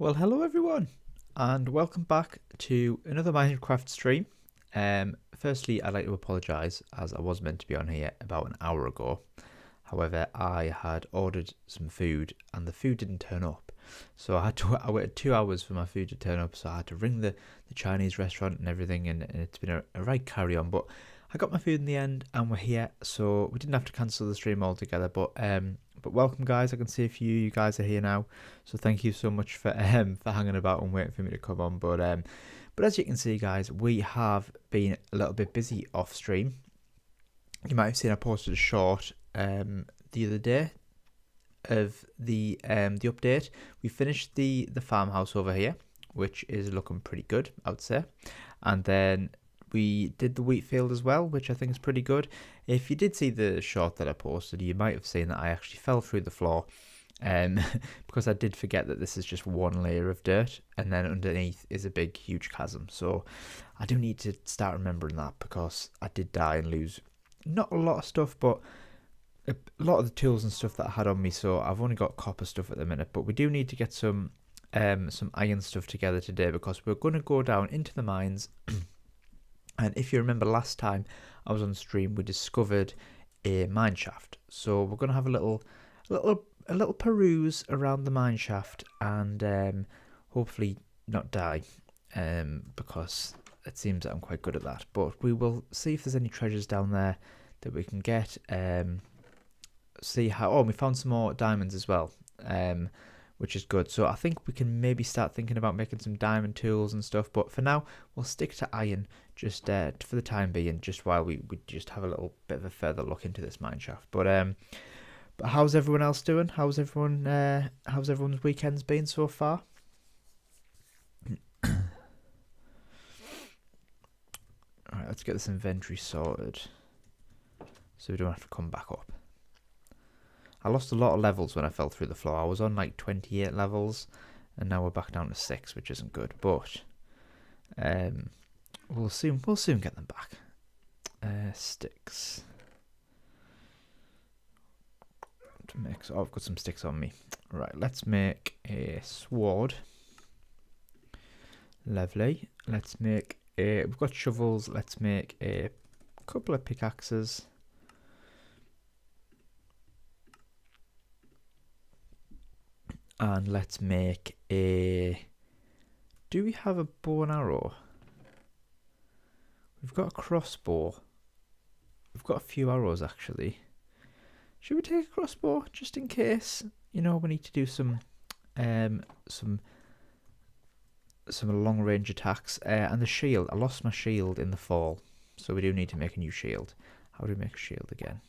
Well, hello everyone, and welcome back to another Minecraft stream. Firstly, I'd like to apologise as I was meant to be on here about an hour ago. However, I had ordered some food and the food didn't turn up. So I waited 2 hours for my food to turn up, so I had to ring the Chinese restaurant and everything, and it's been a right carry on. But I got my food in the end and we're here, so we didn't have to cancel the stream altogether. But welcome guys, I can see a few you guys are here now. So thank you so much for hanging about and waiting for me to come on. But as you can see guys, we have been a little bit busy off stream. You might have seen I posted a short the other day of the update. We finished the farmhouse over here, which is looking pretty good, I would say. And then we did the wheat field as well, which I think is pretty good. If you did see the short that I posted, you might have seen that I actually fell through the floor because I did forget that this is just one layer of dirt and then underneath is a big huge chasm. So I do need to start remembering that, because I did die and lose not a lot of stuff, but a lot of the tools and stuff that I had on me. So I've only got copper stuff at the minute, but we do need to get some iron stuff together today, because we're going to go down into the mines. And if you remember last time I was on stream, we discovered a mineshaft. So we're going to have a little peruse around the mineshaft and hopefully not die, because it seems that I'm quite good at that. But we will see if there's any treasures down there that we can get. See how. Oh, we found some more diamonds as well, which is good. So I think we can maybe start thinking about making some diamond tools and stuff. But for now, we'll stick to iron just for the time being, just while we just have a little bit of a further look into this mineshaft. But how's everyone else doing? How's everyone's weekends been so far? Alright, let's get this inventory sorted so we don't have to come back up. I lost a lot of levels when I fell through the floor. I was on like 28 levels and now we're back down to 6, which isn't good, but we'll soon get them back. Sticks. Oh, I've got some sticks on me. Right, let's make a sword. Lovely. Let's make we've got shovels. Let's make a couple of pickaxes. And let's make a... Do we have a bow and arrow? We've got a crossbow. We've got a few arrows actually. Should we take a crossbow just in case? You know, we need to do some long range attacks. And the shield. I lost my shield in the fall, so we do need to make a new shield. How do we make a shield again?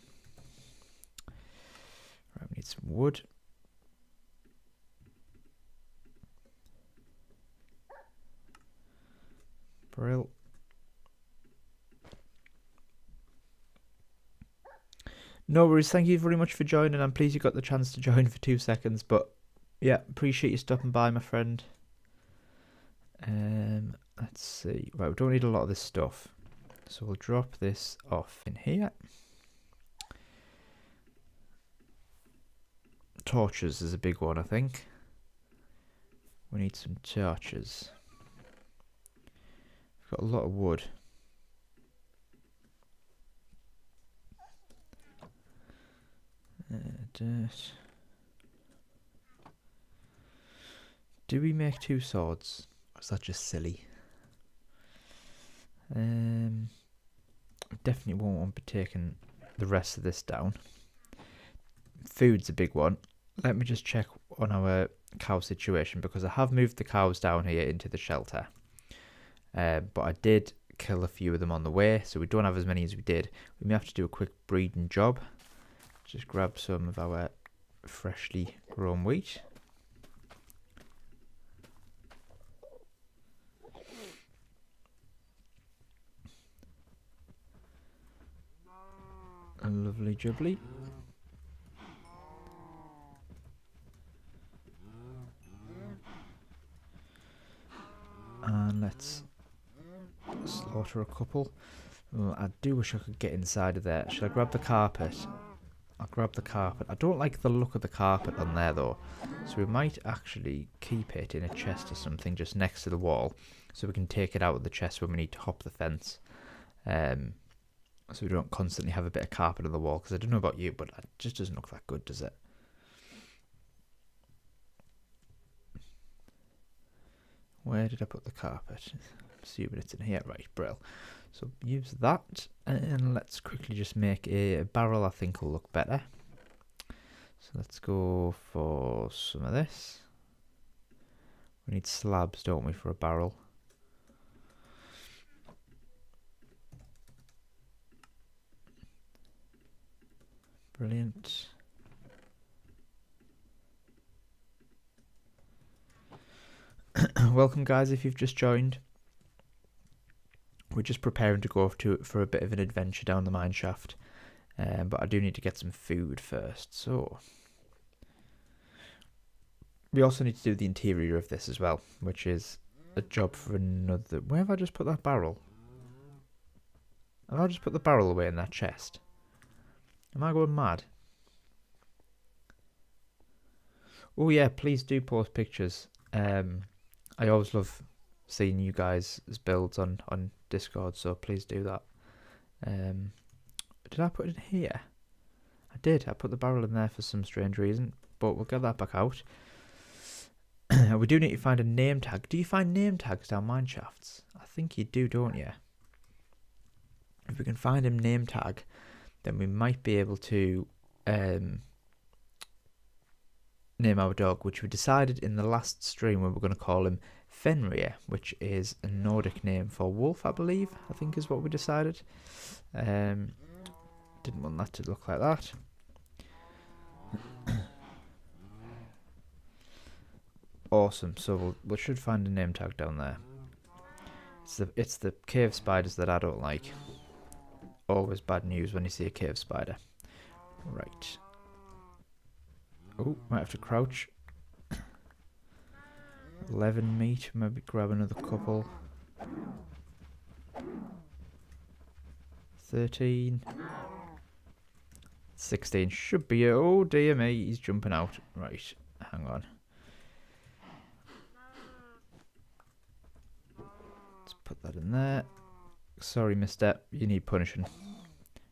Right, we need some wood. Brill. No worries, thank you very much for joining. I'm pleased you got the chance to join for 2 seconds, but yeah, appreciate you stopping by, my friend. Let's see. Right, we don't need a lot of this stuff, so we'll drop this off in here. Torches is a big one, I think. We need some torches. We've got a lot of wood. Dirt. Do we make 2 swords? Or is that just silly? Definitely won't want to be taking the rest of this down. Food's a big one. Let me just check on our cow situation, because I have moved the cows down here into the shelter. But I did kill a few of them on the way, so we don't have as many as we did. We may have to do a quick breeding job. Just grab some of our freshly grown wheat. A lovely jubbly. And let's slaughter a couple. Oh, I do wish I could get inside of there. Should I grab the carpet? I'll grab the carpet. I don't like the look of the carpet on there though, so we might actually keep it in a chest or something just next to the wall, so we can take it out of the chest when we need to hop the fence. So we don't constantly have a bit of carpet on the wall, because I don't know about you, but it just doesn't look that good, does it? Where did I put the carpet? I'm assuming it's in here. Right, brill. So use that, and let's quickly just make a barrel. I think will look better. So let's go for some of this. We need slabs, don't we, for a barrel? Brilliant. Welcome guys, if you've just joined. We're just preparing to go off for a bit of an adventure down the mineshaft, but I do need to get some food first. So we also need to do the interior of this as well, which is a job for another. Where have I just put that barrel? Have I just put the barrel away in that chest? Am I going mad? Oh yeah, please do post pictures. I always love seeing you guys' builds on Discord, so please do that. Did I put it in here? I did. I put the barrel in there for some strange reason, but we'll get that back out. We do need to find a name tag. Do you find name tags down mineshafts? I think you do, don't you? If we can find a name tag, then we might be able to name our dog, which we decided in the last stream we were going to call him Fenrir, which is a Nordic name for wolf, I believe. I think is what we decided. Didn't want that to look like that. Awesome. So we should find a name tag down there. It's the cave spiders that I don't like. Always bad news when you see a cave spider. Right. Oh, might have to crouch. 11 meat, maybe grab another couple. 13. 16 should be it. Oh dear me, he's jumping out. Right, hang on. Let's put that in there. Sorry, mister, you need punishing.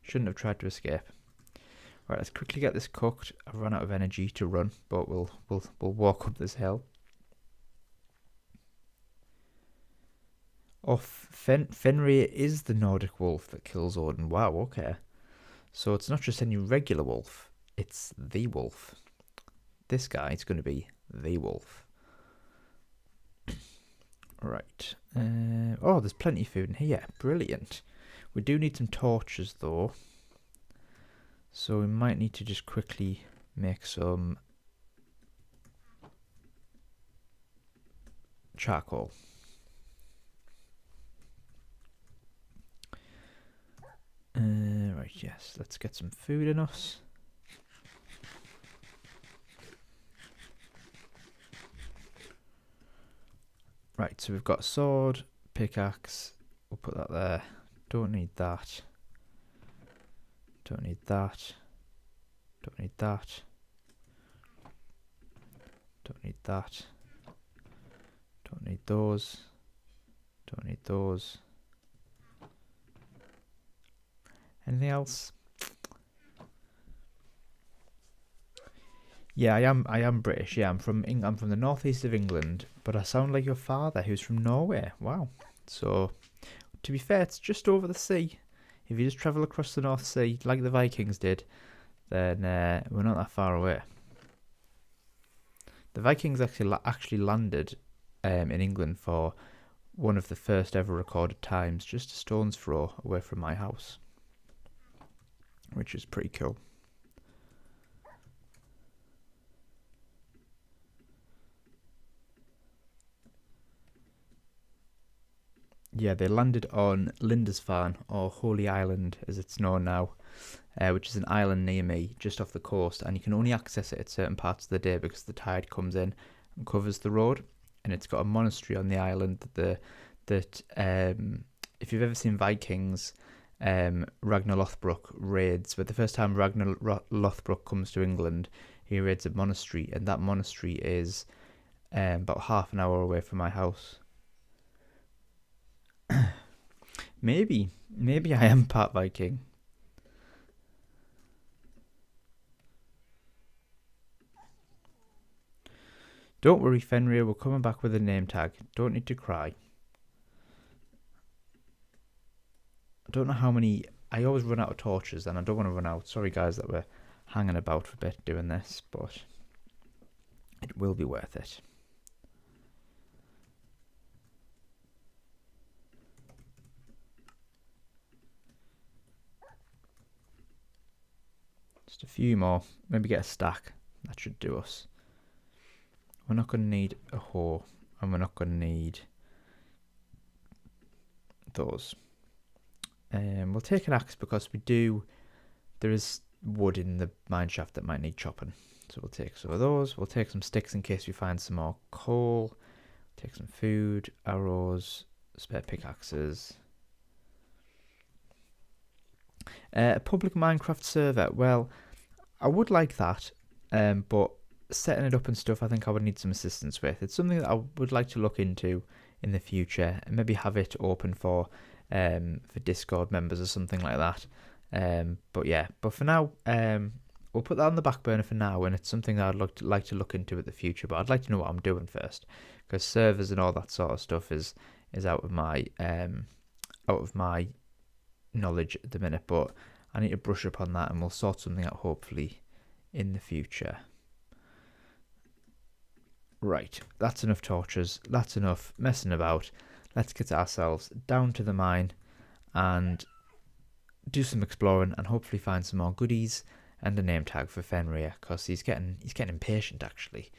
Shouldn't have tried to escape. Right, let's quickly get this cooked. I've run out of energy to run, but we'll walk up this hill. Oh, Fenrir is the Nordic wolf that kills Odin. Wow, okay. So it's not just any regular wolf, it's the wolf. This guy is going to be the wolf. Right. Oh, there's plenty of food in here. Brilliant. We do need some torches, though. So we might need to just quickly make some charcoal. Right, yes, let's get some food in us. Right, so we've got a sword, pickaxe, we'll put that there. Don't need that. Don't need that. Don't need that. Don't need that. Don't need those. Don't need those. Anything else? Yeah, I am British. Yeah, I'm from the northeast of England, but I sound like your father, who's from Norway. Wow. So, to be fair, it's just over the sea. If you just travel across the North Sea, like the Vikings did, then we're not that far away. The Vikings actually landed in England for one of the first ever recorded times, just a stone's throw away from my house, which is pretty cool. Yeah, they landed on Lindisfarne, or Holy Island as it's known now, which is an island near me, just off the coast, and you can only access it at certain parts of the day because the tide comes in and covers the road, and it's got a monastery on the island that if you've ever seen Vikings, Ragnar Lothbrok raids, but the first time Ragnar Lothbrok comes to England, he raids a monastery, and that monastery is about half an hour away from my house. Maybe I am part Viking. Don't worry, Fenrir, we're coming back with a name tag. Don't need to cry. I don't know how many... I always run out of torches, and I don't want to run out. Sorry, guys, that we're hanging about for a bit doing this, but it will be worth it. Just a few more. Maybe get a stack. That should do us. We're not going to need a hoe, and we're not going to need those. We'll take an axe because there is wood in the mineshaft that might need chopping. So we'll take some of those. We'll take some sticks in case we find some more coal. Take some food, arrows, spare pickaxes. A public Minecraft server. Well, I would like that, but setting it up and stuff, I think I would need some assistance with. It's something that I would like to look into in the future, and maybe have it open for Discord members or something like that. But for now, we'll put that on the back burner for now, and it's something that I'd like to look into in the future. But I'd like to know what I'm doing first, because servers and all that sort of stuff is out of my knowledge at the minute. But I need to brush up on that, and we'll sort something out hopefully in the future. Right, that's enough torches. That's enough messing about. Let's get ourselves down to the mine and do some exploring, and hopefully find some more goodies and a name tag for Fenrir, because he's getting impatient actually.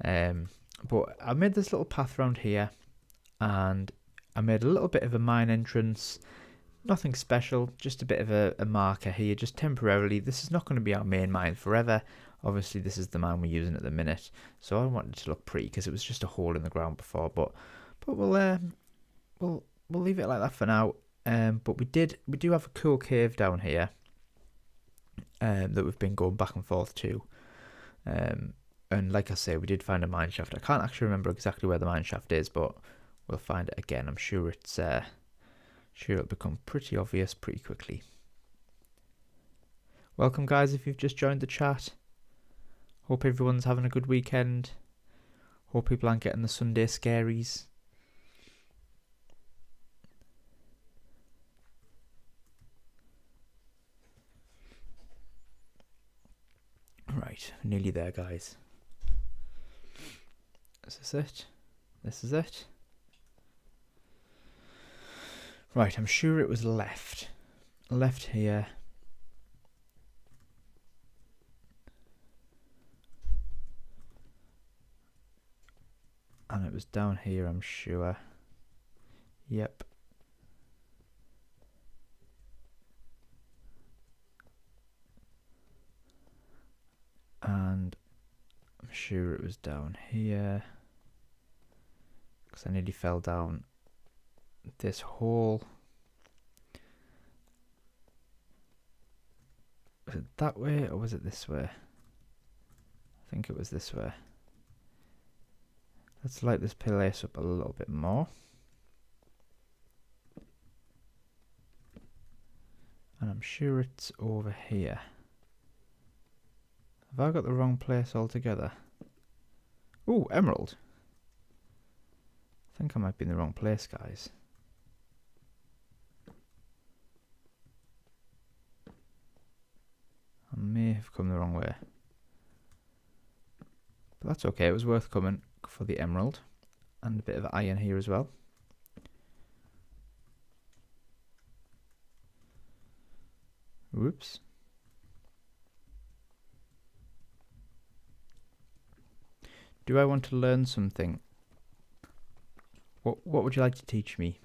But I made this little path around here, and I made a little bit of a mine entrance. Nothing special, just a bit of a marker here, just temporarily. This is not going to be our main mine forever. Obviously, this is the mine we're using at the minute, so I wanted it to look pretty because it was just a hole in the ground before. But we'll leave it like that for now. But we do have a cool cave down here that we've been going back and forth to. And like I say, we did find a mine shaft. I can't actually remember exactly where the mine shaft is, but we'll find it again. I'm sure it'll become pretty obvious pretty quickly. Welcome, guys, if you've just joined the chat. Hope everyone's having a good weekend. Hope people aren't getting the Sunday scaries. Right, nearly there, guys. Is this it? This is it. Right, I'm sure it was left. Left here. And it was down here, I'm sure. Yep. And I'm sure it was down here, because I nearly fell down this hole. Was it that way or was it this way? I think it was this way. Let's light this place up a little bit more. And I'm sure it's over here. Have I got the wrong place altogether? Ooh, emerald. I think I might be in the wrong place, guys. I may have come the wrong way. But that's okay, it was worth coming for the emerald. And a bit of iron here as well. Whoops. Do I want to learn something? What would you like to teach me?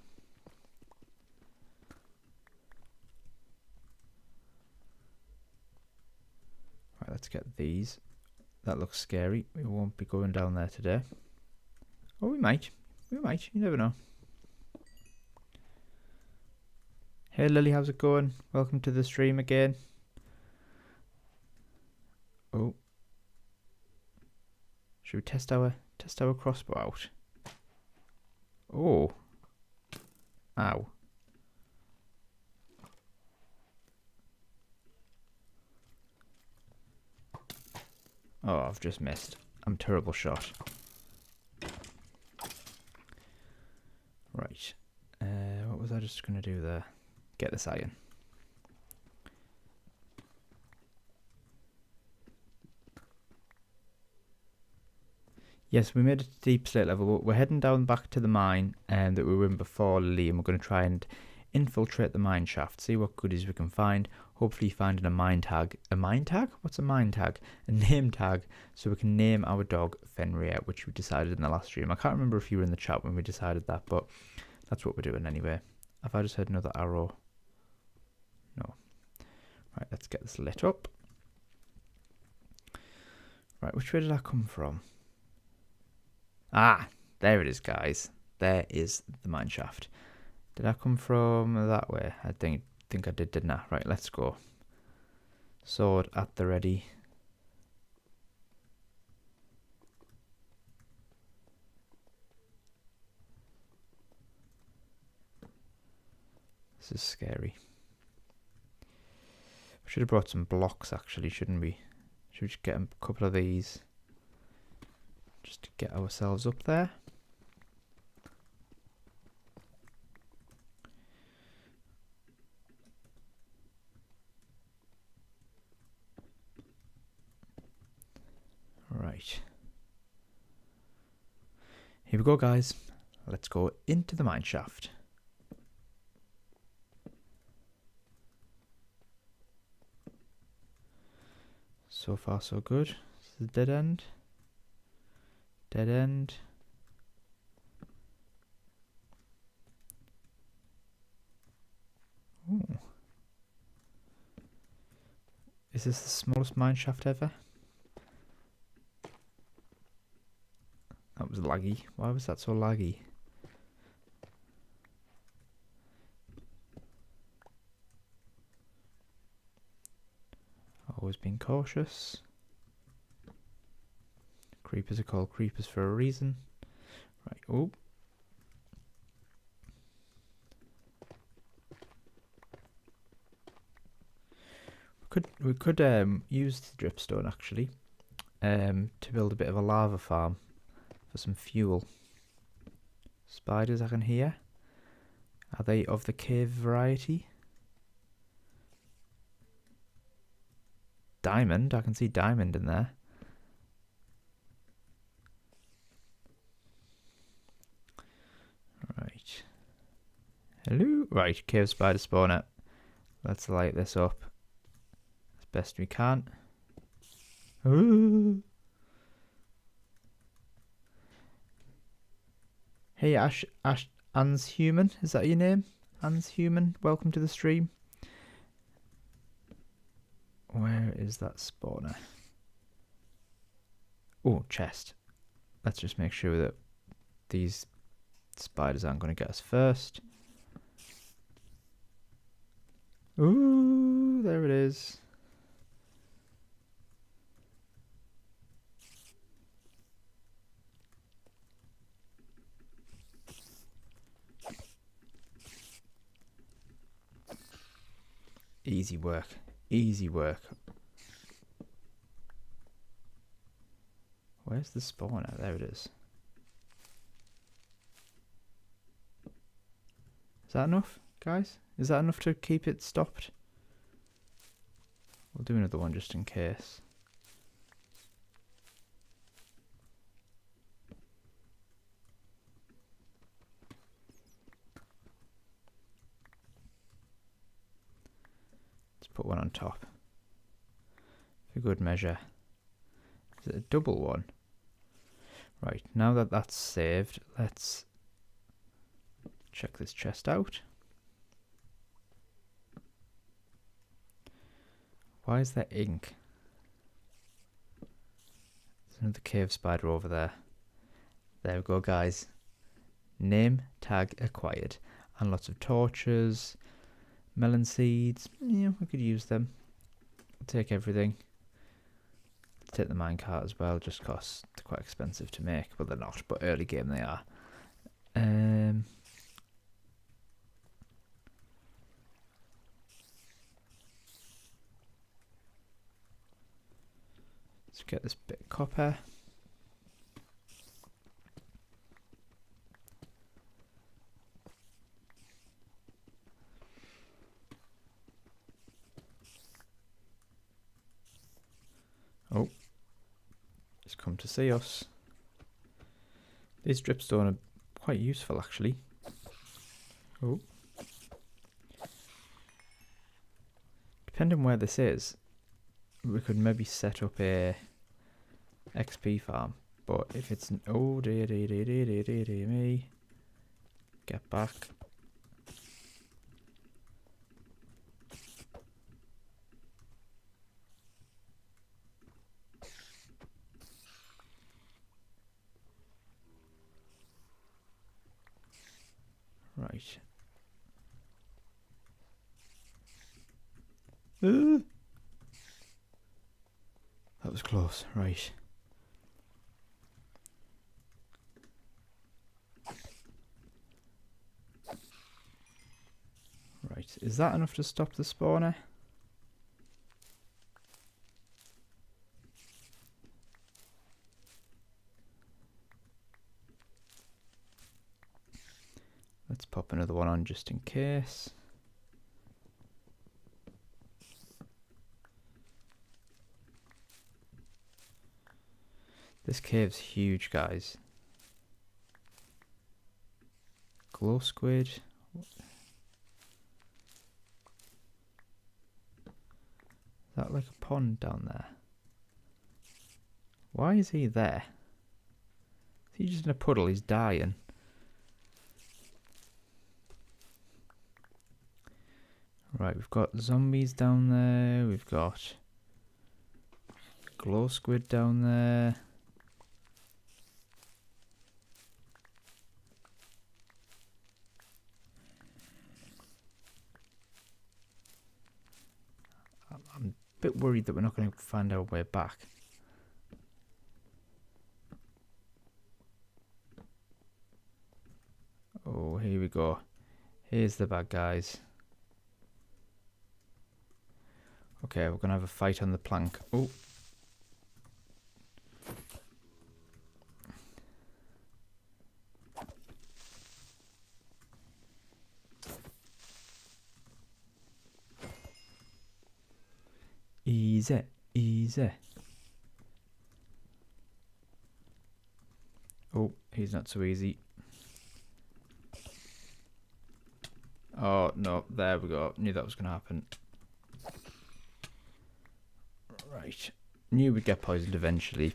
Right, let's get these. That looks scary. We won't be going down there today. Oh, we might. We might. You never know. Hey Lily, how's it going? Welcome to the stream again. Oh. Should we test our crossbow out? Oh. Ow. Oh, I've just missed. I'm a terrible shot. Right. What was I just going to do there? Get this iron. Yes, we made it to deep slate level. We're heading down back to the mine that we were in before, Lily, and we're going to try and infiltrate the mine shaft, see what goodies we can find. Hopefully finding a mine tag. A mine tag? What's a mine tag? A name tag, so we can name our dog Fenrir, which we decided in the last stream. I can't remember if you were in the chat when we decided that, but that's what we're doing anyway. Have I just heard another arrow? No. Right, let's get this lit up. Right, which way did I come from? Ah, there it is, guys. There is the mine shaft. Did I come from that way? I think I did, didn't I? Right, let's go. Sword at the ready. This is scary. We should have brought some blocks, actually, shouldn't we? Should we just get a couple of these? Just to get ourselves up there. Right. Here we go, guys. Let's go into the mine shaft. So far, so good. This is a dead end. Dead end. Ooh. Is this the smallest mine shaft ever? That was laggy. Why was that so laggy? Always being cautious. Creepers are called creepers for a reason. Right, oh. We could use the dripstone actually to build a bit of a lava farm for some fuel. Spiders I can hear. Are they of the cave variety? Diamond, I can see diamond in there. Right. Hello. Right, cave spider spawner. Let's light this up as best we can. Ooh. Hey Anne's Human, is that your name? Anne's Human, welcome to the stream. Where is that spawner? Oh, chest. Let's just make sure that these spiders aren't going to get us first. Ooh, there it is. Easy work. Easy work. Where's the spawner? There it is. Is that enough, guys? Is that enough to keep it stopped? We'll do another one just in case. Let's put one on top. For good measure. Is it a double one? Right, now that that's saved, let's check this chest out. Why is there ink? There's another cave spider over there. There we go, guys. Name tag acquired. And lots of torches, Melon seeds, yeah, we could use them. Take everything. Take the minecart as well, just because they're quite expensive to make. Well, they're not, but early game they are. Let's get this bit of copper. Oh, he's come to see us. These dripstone are quite useful, actually. Oh. Depending where this is, we could maybe set up a XP farm. But if it's... Oh, dear me. Get back. Right. That was close. Right. Right. Is that enough to stop the spawner? Let's pop another one on just in case. This cave's huge, guys. Glow squid. Is that like a pond down there? Why is he there? Is he just in a puddle? He's dying. Right, we've got zombies down there. We've got glow squid down there. I'm a bit worried that we're not going to find our way back. Oh, here we go. Here's the bad guys. Okay, we're going to have a fight on the plank. Oh. Easy, easy. Oh, he's not so easy. Oh, no, there we go. Knew that was going to happen. Right. Knew we'd get poisoned eventually.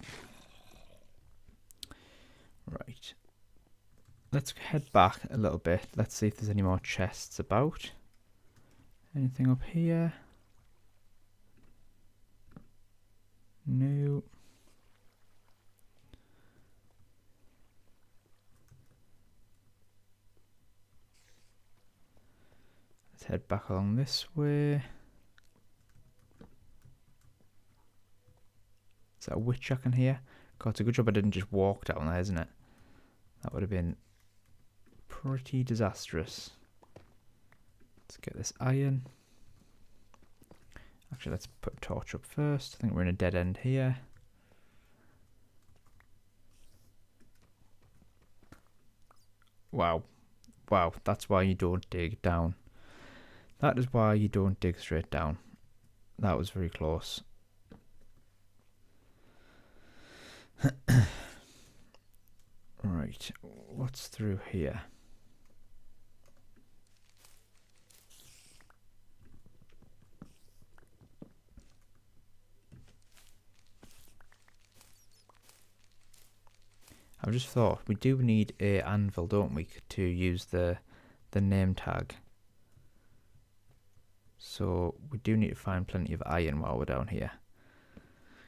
Right. Let's head back a little bit. Let's see if there's any more chests about. Anything up here? No. Let's head back along this way. Is that a witch I can hear? God, it's a good job I didn't just walk down there, isn't it? That would have been pretty disastrous. Let's get this iron. Actually, let's put a torch up first. I think we're in a dead end here. Wow. Wow, that's why you don't dig down. That is why you don't dig straight down. That was very close. Right, what's through here? I've just thought we do need a anvil, don't we, to use the name tag. So we do need to find plenty of iron while we're down here.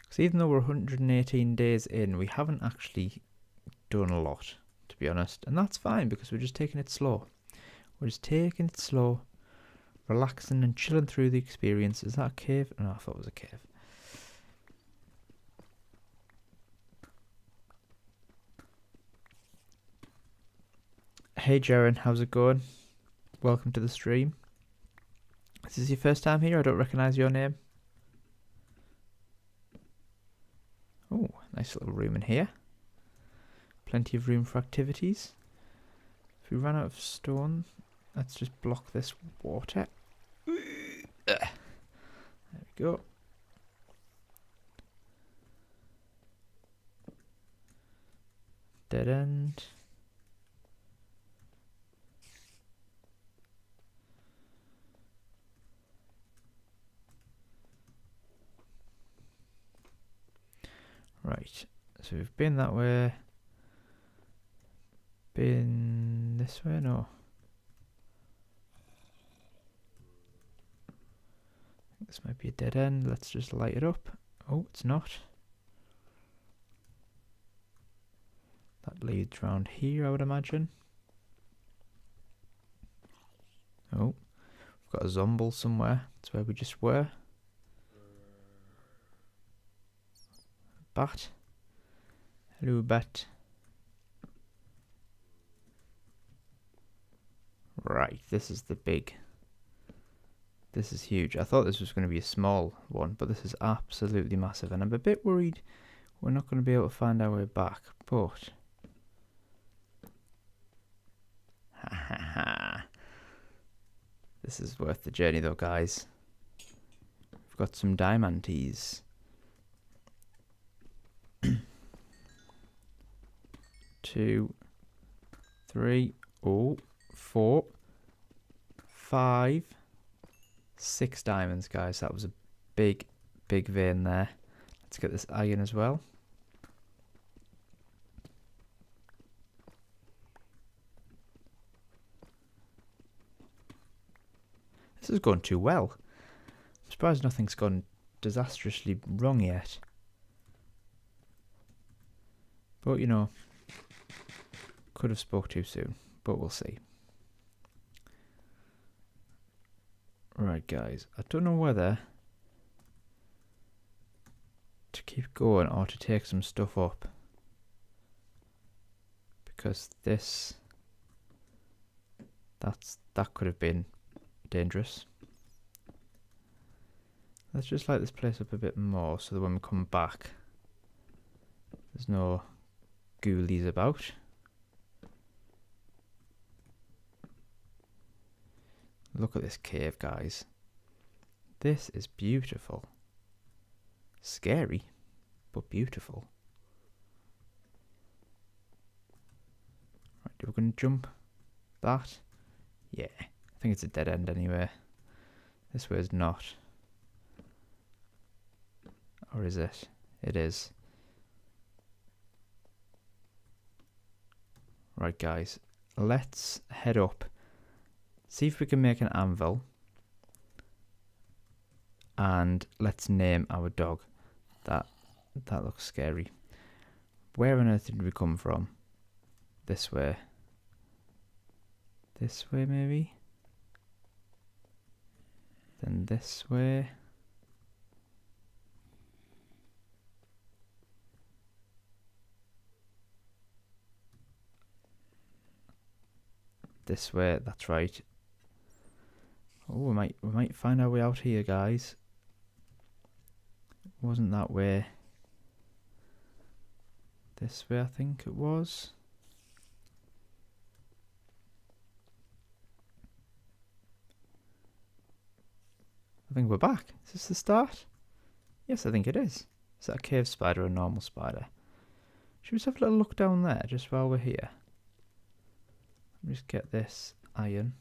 Because even though we're 118 days in, we haven't actually done a lot, to be honest. And that's fine, because we're just taking it slow. We're just taking it slow. relaxing and chilling through the experience. Is that a cave? No, I thought it was a cave. Hey Jaren, how's it going? Welcome to the stream. Is this your first time here? I don't recognise your name. Oh, nice little room in here. Plenty of room for activities. If we run out of stone, let's just block this water. There we go. Dead end. Right, so we've been that way. Been this way? No. This might be a dead end. Let's just light it up. Oh, it's not. That leads round here, I would imagine. Oh, we've got a zomble somewhere. That's where we just were. Bat. Hello, bat. Right, this is the big. This is huge. I thought this was going to be a small one, but this is absolutely massive, and I'm a bit worried we're not going to be able to find our way back, but... Ha ha ha. This is worth the journey though, guys. We've got some diamantes. 2, 3, 4, 5, 6 diamonds, guys. That was a big vein there. Let's get this iron as well. This has gone too well. I'm surprised nothing's gone disastrously wrong yet. But, you know, could have spoke too soon, but we'll see. Right, guys, I don't know whether to keep going or to take some stuff up, because that could have been dangerous. Let's just light this place up a bit more so that when we come back there's no ghoulies about. Look at this cave, guys. This is beautiful. Scary, but beautiful. Right, we're going to jump that. Yeah, I think it's a dead end anyway. This way is not. Or is it? It is. Right, guys, let's head up. See if we can make an anvil. And let's name our dog. That looks scary. Where on earth did we come from? This way. This way, maybe? Then this way. This way, that's right. Oh, we might find our way out here, guys. It wasn't that way. This way, I think it was. I think we're back. Is this the start? Yes, I think it is. Is that a cave spider or a normal spider? Should we just have a little look down there just while we're here? Let me just get this iron.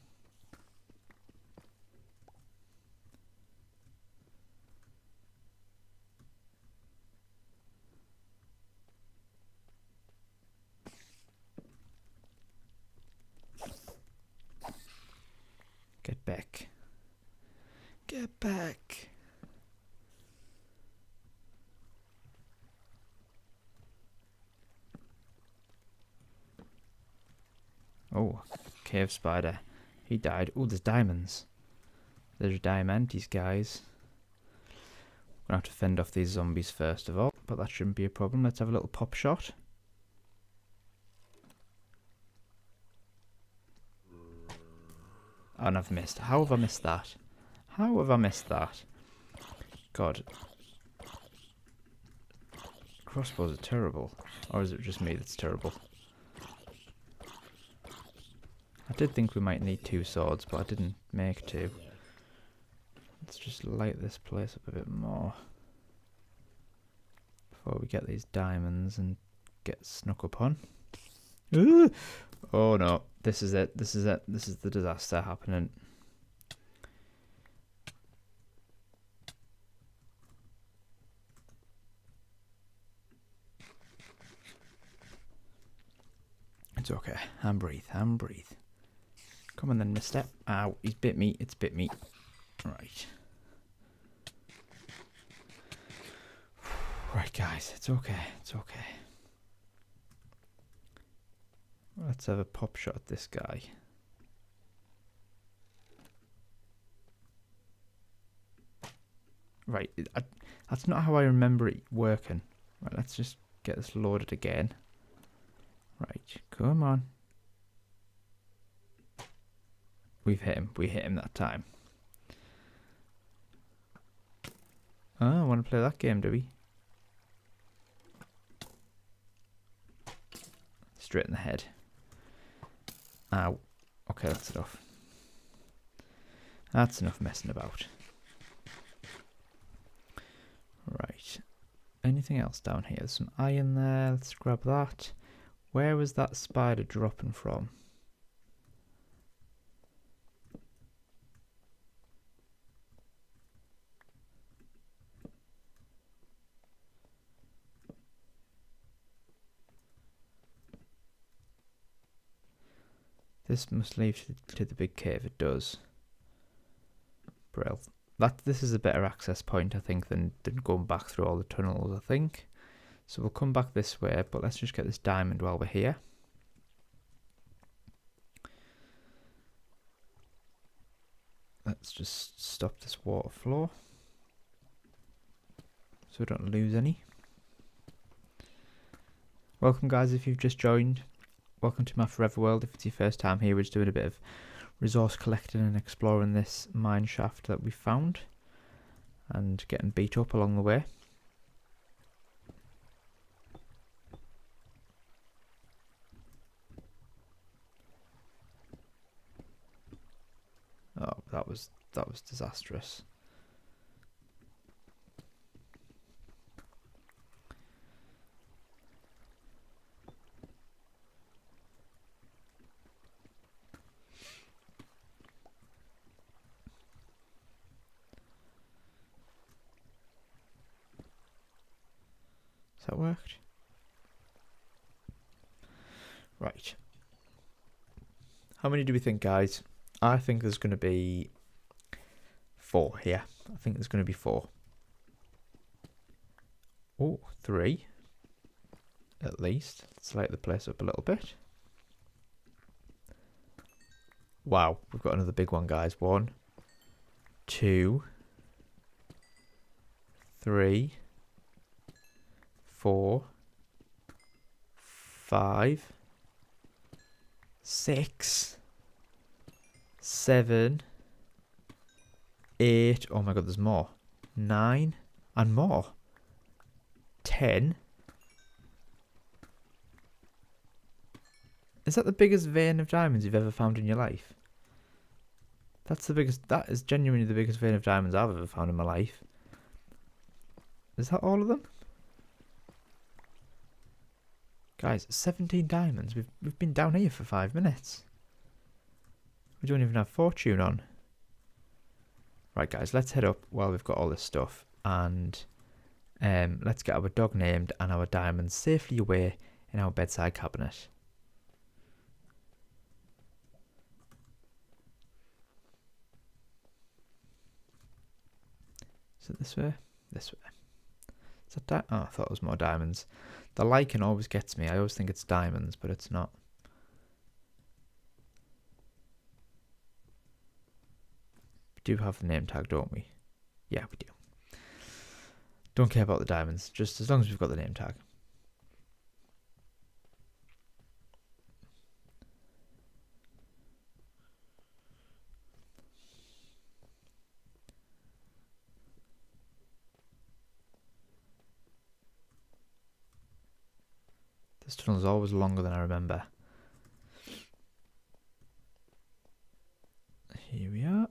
Get back. Get back. Oh, cave spider. He died. Oh, there's diamonds. There's diamantes, guys. We're gonna have to fend off these zombies first of all, but that shouldn't be a problem. Let's have a little pop shot. Oh, and I've missed. How have I missed that? How have I missed that? God. Crossbows are terrible. Or is it just me that's terrible? I did think we might need 2 swords, but I didn't make 2. Let's just light this place up a bit more before we get these diamonds and get snuck up on. Ooh! Oh no, this is it, this is it, this is the disaster happening. It's okay, and breathe, and breathe. Come on then, mister. Ow, he's bit me, it's bit me. Right. Right guys, it's okay, it's okay. Let's have a pop shot at this guy. Right, that's not how I remember it working. Right, let's just get this loaded again. Right, come on. We hit him that time. Oh, I want to play that game, do we? Straight in the head. Ow. Okay, that's enough. That's enough messing about. Right. Anything else down here? There's some iron there. Let's grab that. Where was that spider dropping from? This must lead to the big cave. It does. Brill. This is a better access point, I think, than going back through all the tunnels, I think. So we'll come back this way, but let's just get this diamond while we're here. Let's just stop this water flow so we don't lose any. Welcome guys if you've just joined. Welcome to my forever world. If it's your first time here, we're just doing a bit of resource collecting and exploring this mine shaft that we found and getting beat up along the way. Oh, that was disastrous. Has that worked? Right. How many do we think, guys? I think there's going to be 4 here. I think there's going to be 4. Oh, 3. At least. Let's light the place up a little bit. Wow, we've got another big one, guys. 1, 2, 3, 4, 5, 6, 7, 8. Oh my god, there's more. 9 and more. 10. Is that the biggest vein of diamonds you've ever found in your life? That's the biggest. That is genuinely the biggest vein of diamonds I've ever found in my life. Is that all of them? Guys, 17 diamonds. We've been down here for 5 minutes. We don't even have fortune on. Right, guys, let's head up while we've got all this stuff, and let's get our dog named and our diamonds safely away in our bedside cabinet. Is it this way? This way. Is that oh, I thought it was more diamonds. The lichen always gets me. I always think it's diamonds, but it's not. do have the name tag, don't we? Yeah, we do. Don't care about the diamonds, just as long as we've got the name tag. This tunnel is always longer than I remember. Here we are.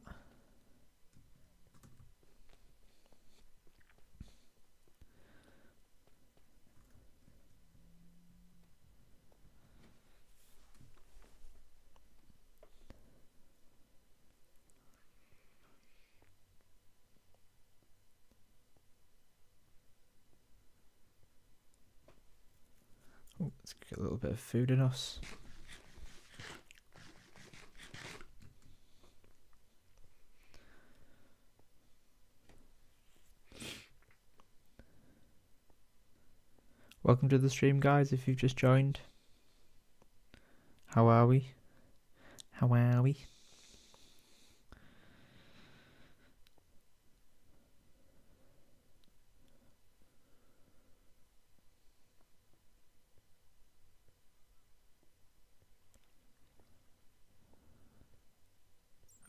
Oh, let's get a little bit of food in us. Welcome to the stream, guys, if you've just joined. How are we? How are we?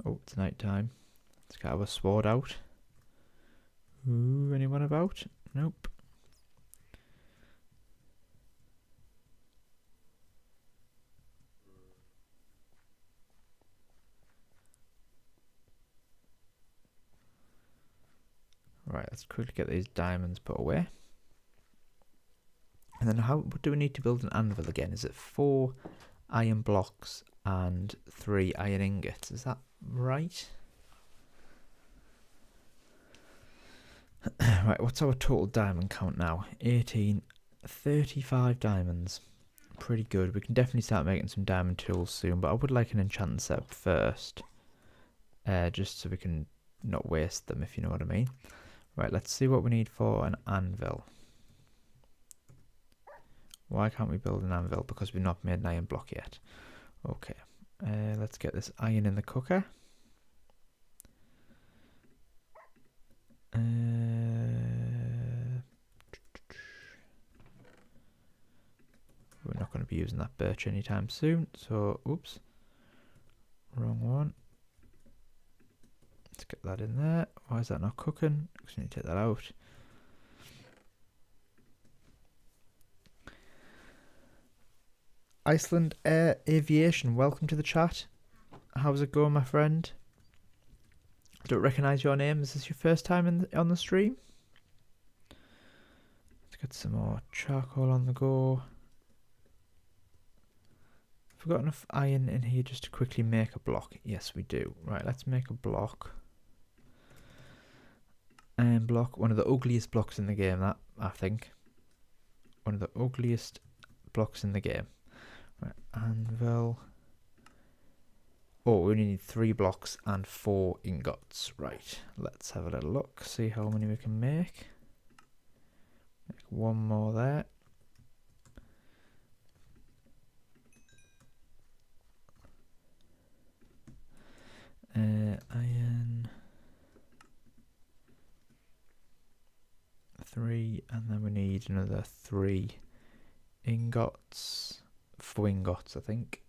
Oh, it's night time. Let's get our sword out. Ooh, anyone about? Nope. Right, let's quickly get these diamonds put away. And then what do we need to build an anvil again? Is it 4 iron blocks and 3 iron ingots? Is that right? Right, what's our total diamond count now? 18, 35 diamonds. Pretty good. We can definitely start making some diamond tools soon, but I would like an enchanting setup first. Just so we can not waste them, if you know what I mean. Right, let's see what we need for an anvil. Why can't we build an anvil? Because we've not made an iron block yet. Okay, let's get this iron in the cooker. We're not going to be using that birch anytime soon, so oops, wrong one. Let's get that in there. Why is that not cooking? Because we need to take that out. Iceland Air Aviation, welcome to the chat. How's it going, my friend? I don't recognise your name. Is this your first time on the stream? Let's get some more charcoal on the go. Have we got enough iron in here just to quickly make a block? Yes, we do. Right, let's make a block. Iron block, one of the ugliest blocks in the game, that, I think. One of the ugliest blocks in the game. Right, anvil. Oh, we only need 3 blocks and 4 ingots. Right, let's have a little look, see how many we can make. Make one more there. Iron. 3, and then we need another 3 ingots. 4 ingots, I think.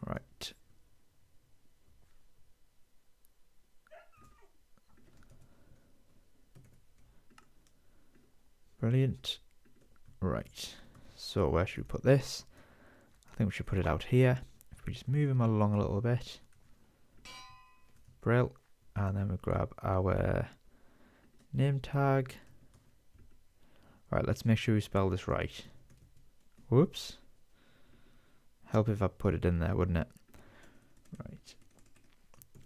Right. Brilliant. Right. So where should we put this? I think we should put it out here. If we just move them along a little bit. Brill. And then we grab our name tag. Right, let's make sure we spell this right. Whoops. Help if I put it in there, wouldn't it? Right.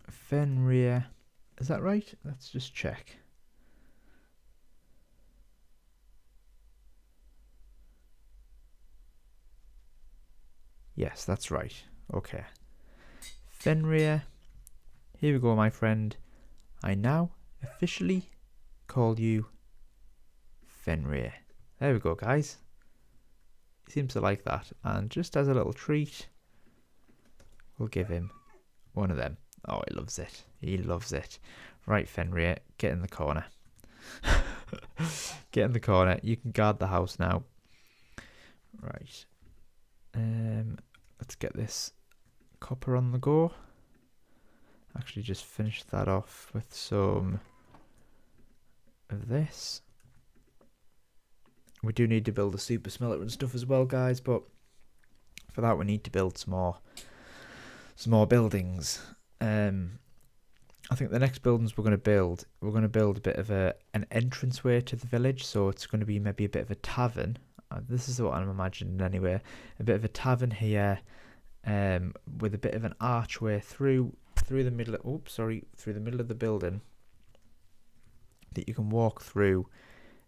Fenrir. Is that right? Let's just check. Yes, that's right. Okay. Fenrir. Here we go, my friend. I now officially call you Fenrir. There we go, guys. He seems to like that. And just as a little treat, we'll give him one of them. Oh, he loves it. He loves it. Right, Fenrir, get in the corner. Get in the corner. You can guard the house now. Right. Let's get this copper on the go. Actually, just finish that off with some of this. We do need to build a super smelter and stuff as well, guys, but for that we need to build some more buildings. I think the next buildings we're going to build a bit of an entranceway to the village, so it's going to be maybe a bit of a tavern. This is what I'm imagining anyway. A bit of a tavern here, with a bit of an archway through the middle. Through the middle of the building that you can walk through,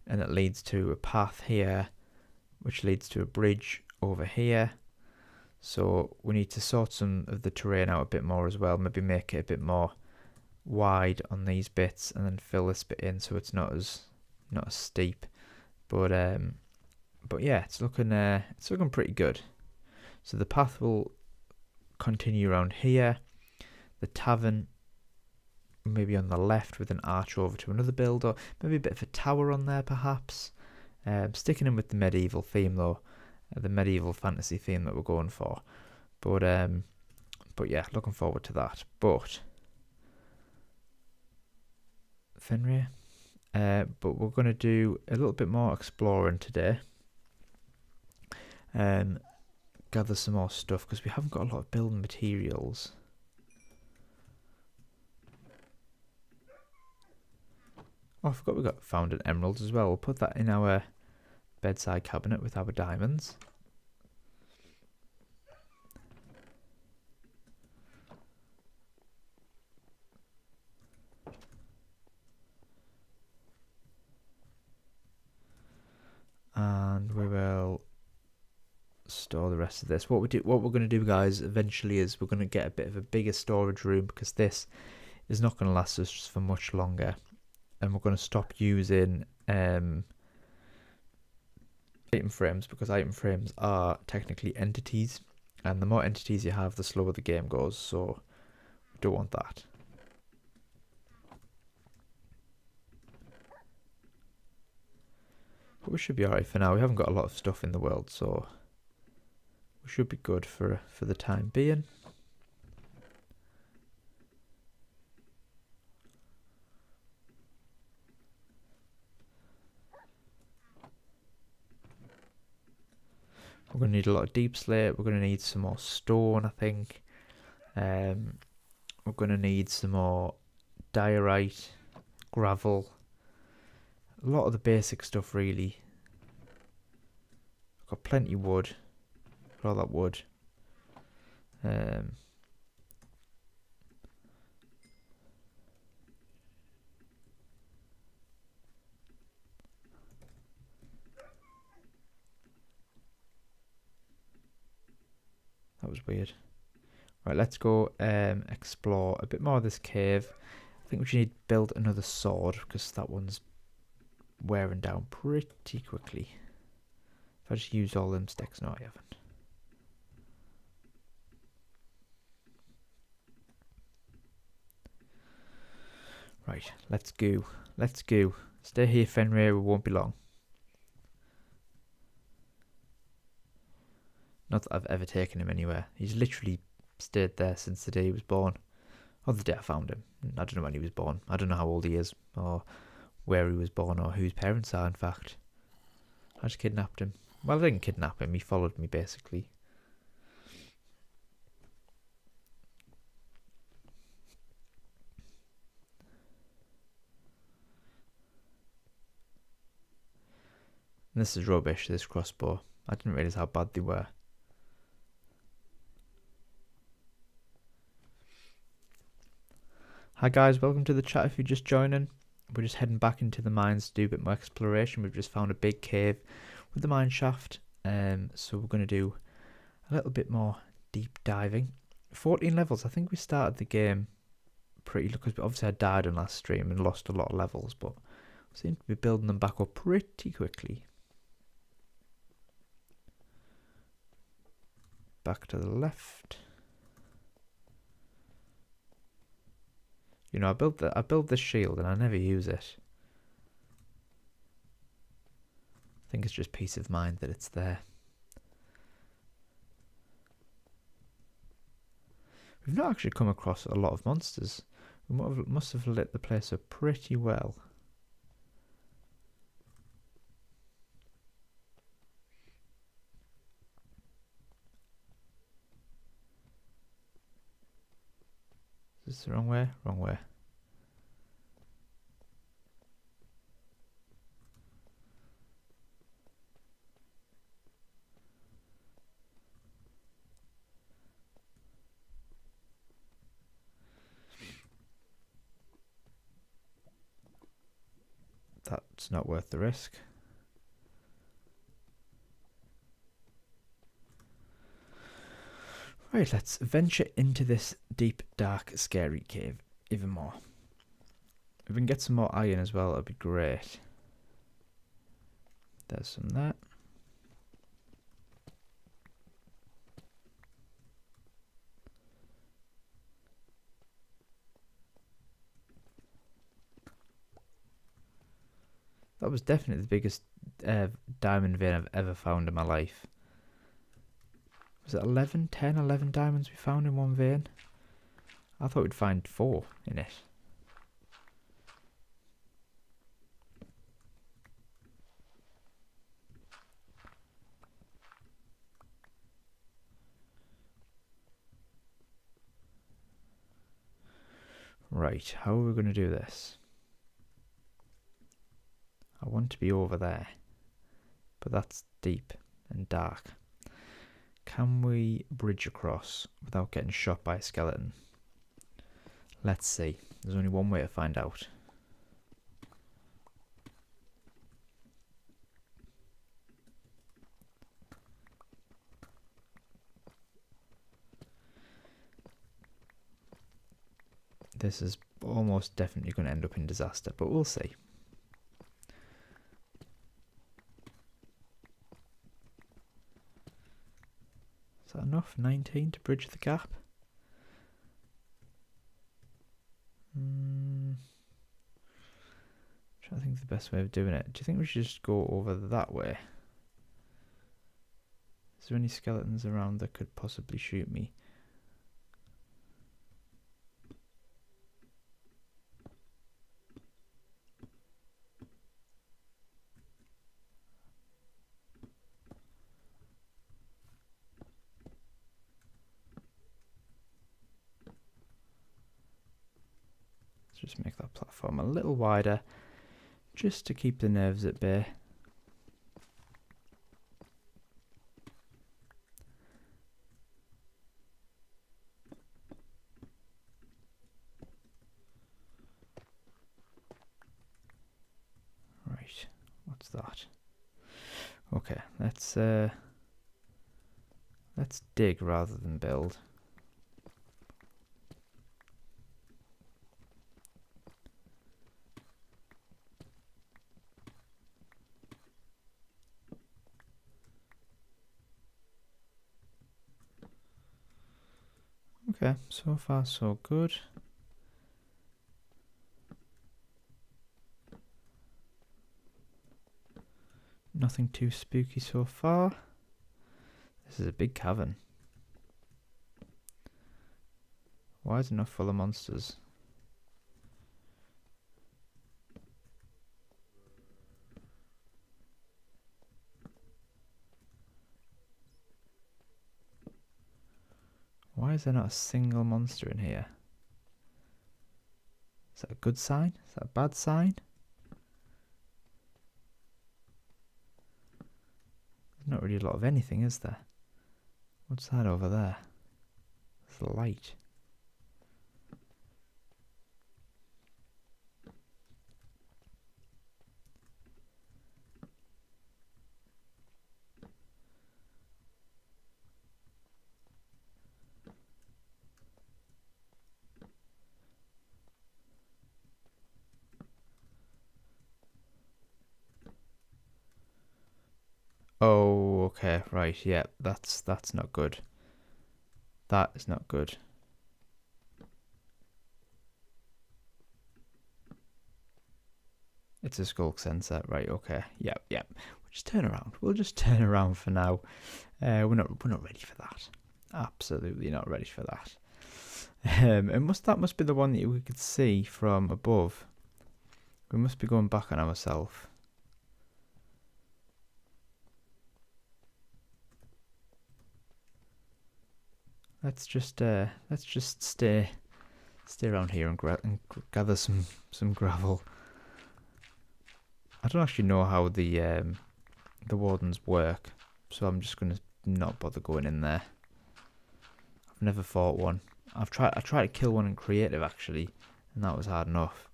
and it leads to a path here, which leads to a bridge over here. So we need to sort some of the terrain out a bit more as well. Maybe make it a bit more wide on these bits, and then fill this bit in so it's not as steep. But yeah, it's looking pretty good. So the path will continue around here. The tavern maybe on the left with an arch over to another build, or maybe a bit of a tower on there perhaps. Sticking in with the medieval theme though, the medieval fantasy theme that we're going for. But yeah, looking forward to that. But Fenrir, but we're going to do a little bit more exploring today. Gather some more stuff because we haven't got a lot of building materials. Oh, I forgot we found an emerald as well. We'll put that in our bedside cabinet with our diamonds. And we will store the rest of this. What we're going to do, guys, eventually is we're going to get a bit of a bigger storage room, because this is not going to last us for much longer. And we're going to stop using item frames, because item frames are technically entities, and the more entities you have, the slower the game goes, so we don't want that. But we should be alright for now. We haven't got a lot of stuff in the world, so we should be good for the time being. We're going to need a lot of deep slate. We're going to need some more stone, I think. We're going to need some more diorite, gravel. A lot of the basic stuff, really. I've got plenty of wood. Got all that wood. That was weird. Right, let's go explore a bit more of this cave. I think we should need to build another sword, because that one's wearing down pretty quickly. If I just used all them sticks, no, I haven't. Right, let's go. Let's go. Stay here, Fenrir, we won't be long. Not that I've ever taken him anywhere. He's literally stayed there since the day he was born. Or the day I found him. I don't know when he was born. I don't know how old he is, or where he was born, or who his parents are, in fact. I just kidnapped him. Well, I didn't kidnap him, he followed me, basically. And this is rubbish, this crossbow. I didn't realise how bad they were. Hi guys, welcome to the chat if you're just joining. We're just heading back into the mines to do a bit more exploration. We've just found a big cave with the mineshaft. So we're going to do a little bit more deep diving. 14 levels. I think we started the game pretty, because obviously I died in last stream and lost a lot of levels, but we seem to be building them back up pretty quickly. Back to the left. You know, I built this shield and I never use it. I think it's just peace of mind that it's there. We've not actually come across a lot of monsters. We must have lit the place up pretty well. Is this the wrong way? Wrong way. That's not worth the risk. Right, let's venture into this deep, dark, scary cave even more. If we can get some more iron as well, that'd be great. There's some there. That was definitely the biggest diamond vein I've ever found in my life. Was it 11, 10, 11 diamonds we found in one vein? I thought we'd find 4 in it. Right, how are we going to do this? I want to be over there, but that's deep and dark. Can we bridge across without getting shot by a skeleton? Let's see. There's only one way to find out. This is almost definitely going to end up in disaster, but we'll see. Is that enough? 19 to bridge the gap? Trying to think of the best way of doing it. Do you think we should just go over that way? Is there any skeletons around that could possibly shoot me? Just make that platform a little wider, just to keep the nerves at bay. Right, what's that? Okay, let's dig rather than build. Okay, so far so good. Nothing too spooky so far. This is a big cavern. Why is it not full of monsters? Why is there not a single monster in here? Is that a good sign? Is that a bad sign? There's not really a lot of anything, is there? What's that over there? It's a light. Oh, okay, right, yeah, that's not good. That is not good. It's a skulk sensor, right? Okay. Yep. We'll just turn around. We'll just turn around for now. We're not ready for that. Absolutely not ready for that. That must be the one that we could see from above. We must be going back on ourselves. Let's just stay around here and gather some gravel. I don't actually know how the wardens work, so I'm just gonna not bother going in there. I've never fought one. I tried to kill one in creative actually, and that was hard enough.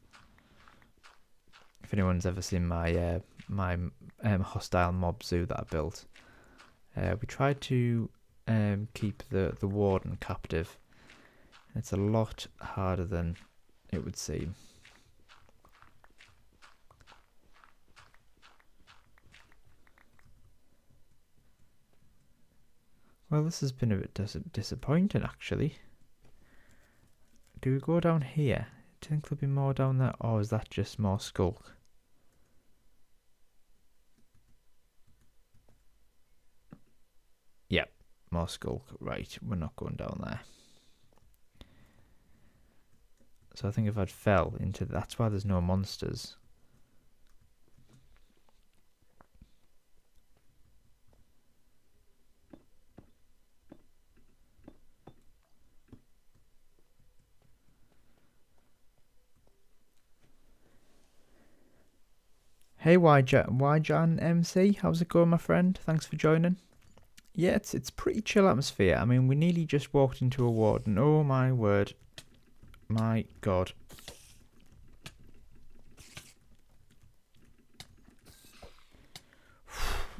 If anyone's ever seen my hostile mob zoo that I built, we tried to keep the warden captive. It's a lot harder than it would seem. Well, this has been a bit disappointing, actually. Do we go down here? Do you think there'll be more down there, or is that just more skulk? Yep, more skulk. Right, we're not going down there. So I think if I'd fell into... That's why there's no monsters. Hey Yjan MC, how's it going, my friend? Thanks for joining. Yeah, it's pretty chill atmosphere. I mean, we nearly just walked into a warden. Oh my word. My god.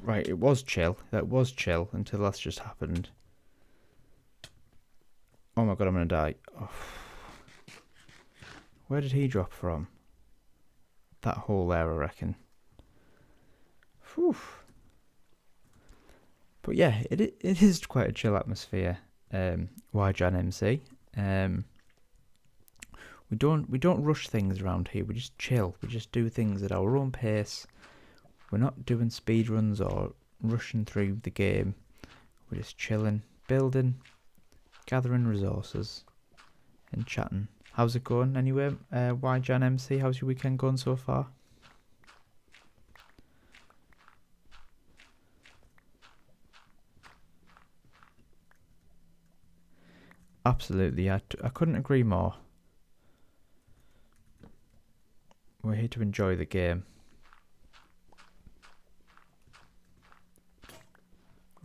Right, it was chill. That was chill until that's just happened. Oh my god, I'm gonna die. Oh. Where did he drop from? That hole there, I reckon. Whew. But yeah, it is quite a chill atmosphere. Yjan MC. We don't rush things around here. We just chill. We just do things at our own pace. We're not doing speed runs or rushing through the game. We're just chilling, building, gathering resources, and chatting. How's it going anyway? Yjan MC, how's your weekend going so far? Absolutely, I couldn't agree more. We're here to enjoy the game.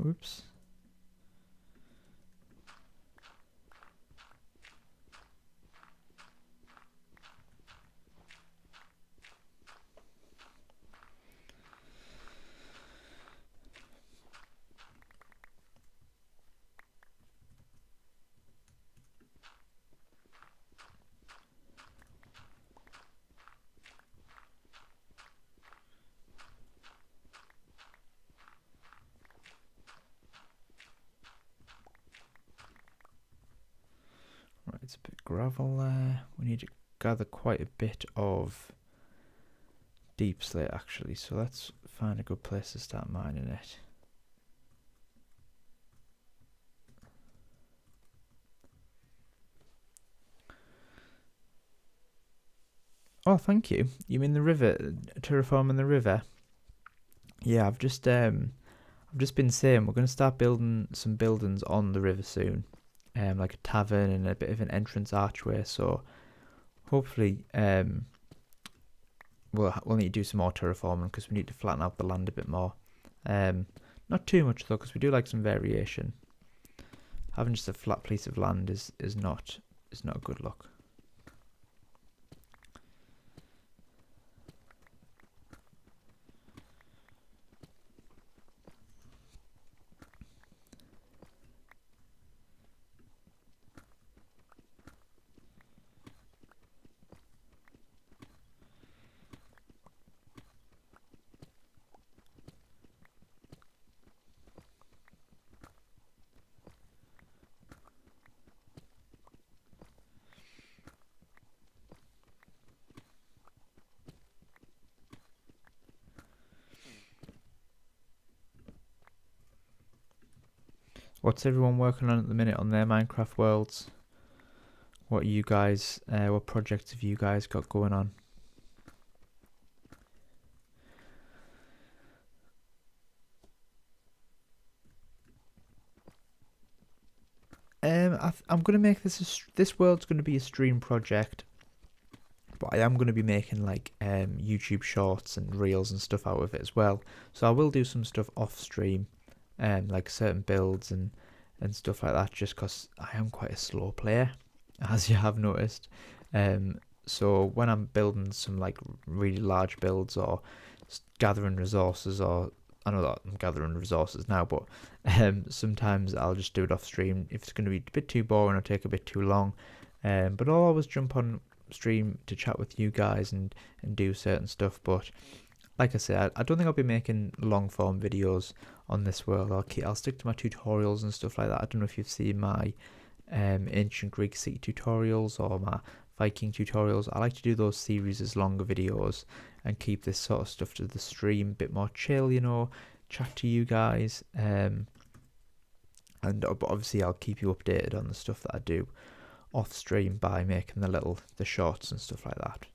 Oops. Right, it's a bit gravel there. We need to gather quite a bit of deep slate actually, so let's find a good place to start mining it. Oh, thank you. You mean the river, terraforming the river? Yeah, I've just been saying we're going to start building some buildings on the river soon, like a tavern and a bit of an entrance archway. So hopefully, we'll need to do some more terraforming because we need to flatten out the land a bit more. Not too much though, because we do like some variation. Having just a flat piece of land is not a good look. What's everyone working on at the minute on their Minecraft worlds? What are you guys, what projects have you guys got going on? I'm gonna make this world's gonna be a stream project, but I am gonna be making like YouTube shorts and reels and stuff out of it as well. So I will do some stuff off stream, like certain builds and stuff like that, just because I am quite a slow player, as you have noticed. So when I'm building some like really large builds or gathering resources, or I know that I'm gathering resources now, but sometimes I'll just do it off stream if it's going to be a bit too boring or take a bit too long. But I'll always jump on stream to chat with you guys and do certain stuff. But like I said, I don't think I'll be making long form videos on this world. I'll stick to my tutorials and stuff like that. I don't know if you've seen my ancient Greek city tutorials or my Viking tutorials. I like to do those series as longer videos and keep this sort of stuff to the stream a bit more chill, you know, chat to you guys. But obviously I'll keep you updated on the stuff that I do off stream by making the shorts and stuff like that.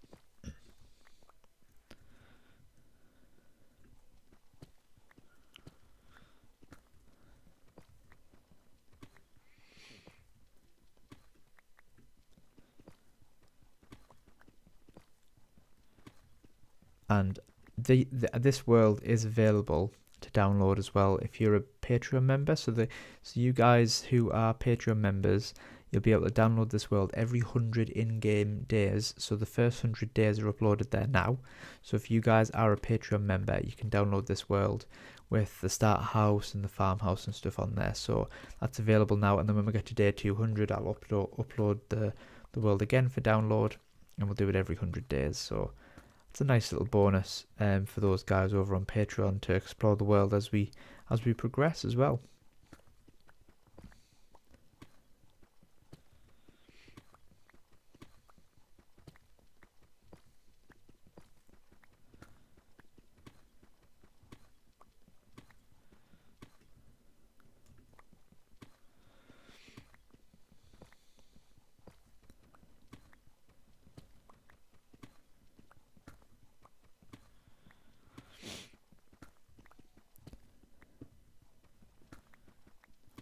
And this world is available to download as well if you're a Patreon member. So you guys who are Patreon members, you'll be able to download this world every 100 in-game days. So the first 100 days are uploaded there now. So if you guys are a Patreon member, you can download this world with the starter house and the farmhouse and stuff on there. So that's available now. And then when we get to day 200, I'll upload the world again for download, and we'll do it every 100 days. So it's a nice little bonus for those guys over on Patreon to explore the world as we progress as well.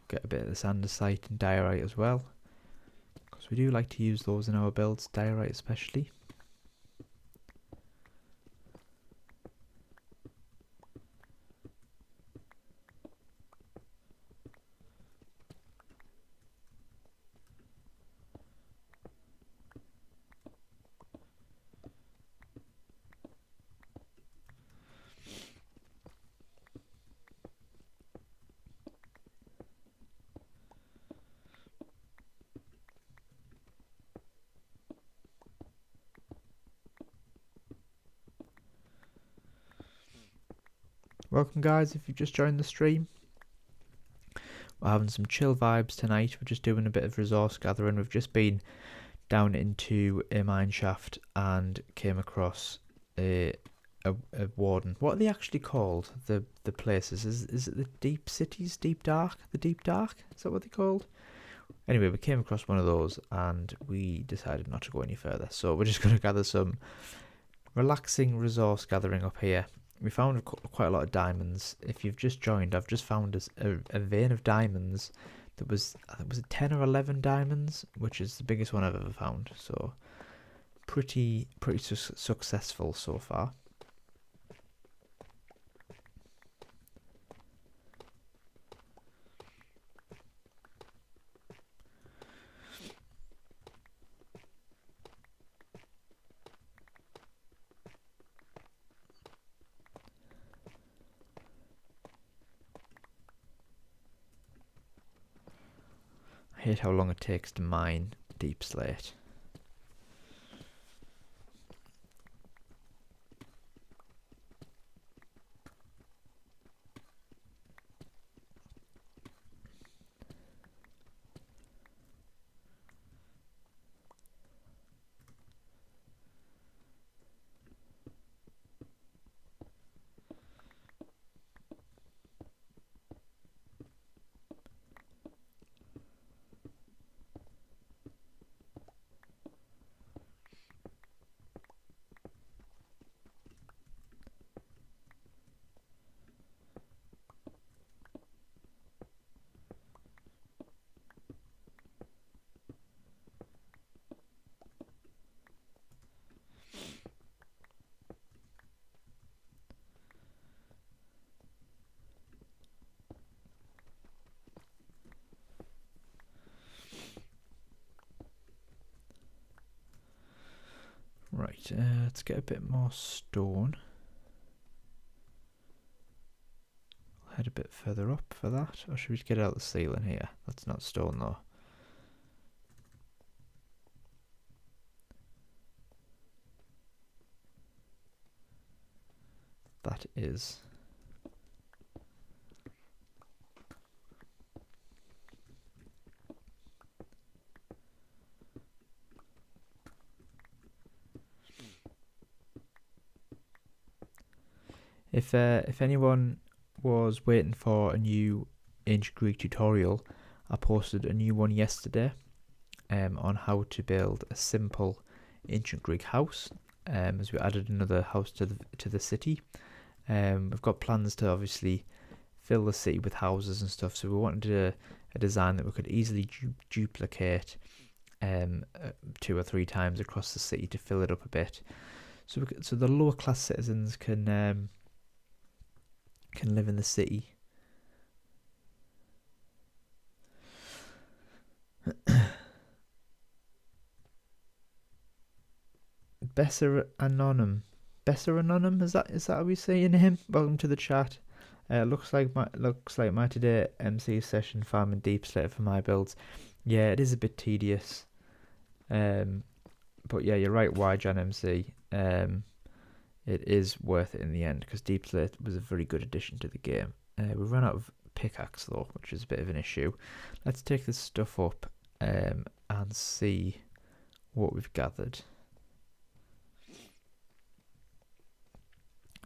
Get a bit of this andesite and diorite as well, because we do like to use those in our builds, diorite especially. Welcome guys, if you've just joined the stream. We're having some chill vibes tonight. We're just doing a bit of resource gathering. We've just been down into a mineshaft and came across a warden. What are they actually called? The places? Is it the deep cities? Deep dark? The deep dark? Is that what they're called? Anyway, we came across one of those and we decided not to go any further. So we're just going to gather some relaxing resource gathering up here. We found quite a lot of diamonds. If you've just joined, I've just found a vein of diamonds that was 10 or 11 diamonds, which is the biggest one I've ever found. So pretty successful so far. I hate how long it takes to mine deep slate. Right, let's get a bit more stone. I'll head a bit further up for that. Or should we get out the ceiling here? That's not stone though. That is. If anyone was waiting for a new Ancient Greek tutorial, I posted a new one yesterday on how to build a simple Ancient Greek house. As we added another house to the city. We've got plans to obviously fill the city with houses and stuff, so we wanted a design that we could easily duplicate 2 or 3 times across the city to fill it up a bit. So the lower class citizens can live in the city. Besser Anonym, is that how we say your name? Welcome to the chat. Looks like my today MC session farming deep slate for my builds. Yeah, it is a bit tedious. But yeah, you're right, YJan MC. It is worth it in the end because deep slate was a very good addition to the game. We ran out of pickaxe though, which is a bit of an issue. Let's take this stuff up and see what we've gathered.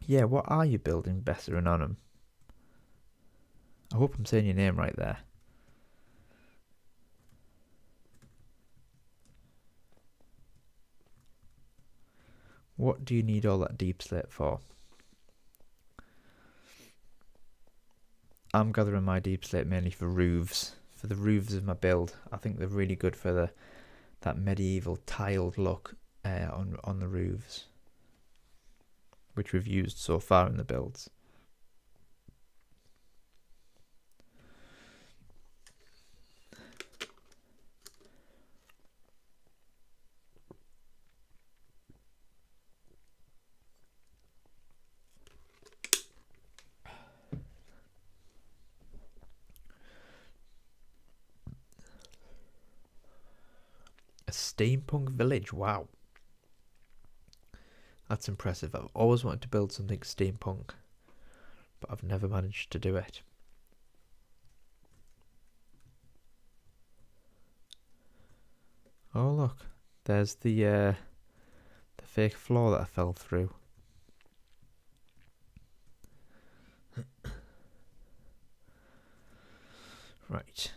Yeah, what are you building, Besser Anonym? I hope I'm saying your name right there. What do you need all that deep slate for? I'm gathering my deep slate mainly for roofs. For the roofs of my build. I think they're really good for that medieval tiled look on the roofs, which we've used so far in the builds. A steampunk village, wow. That's impressive. I've always wanted to build something steampunk, but I've never managed to do it. Oh look, there's the fake floor that I fell through. Right.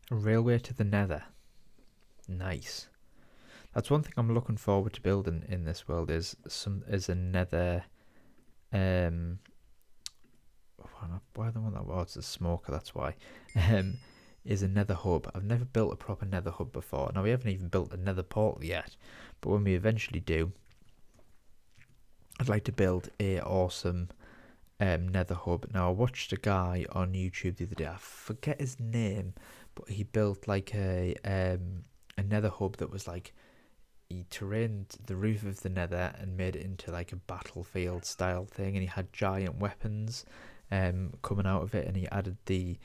A railway to the nether. Nice. That's one thing I'm looking forward to building in this world is a nether. Why the one that was a smoker? That's why. Is a nether hub. I've never built a proper nether hub before. Now we haven't even built a nether portal yet, but when we eventually do, I'd like to build a awesome nether hub. Now I watched a guy on YouTube the other day. I forget his name, but he built like a nether hub that was like, he terrained the roof of the nether and made it into like a battlefield style thing, and he had giant weapons coming out of it, and he added the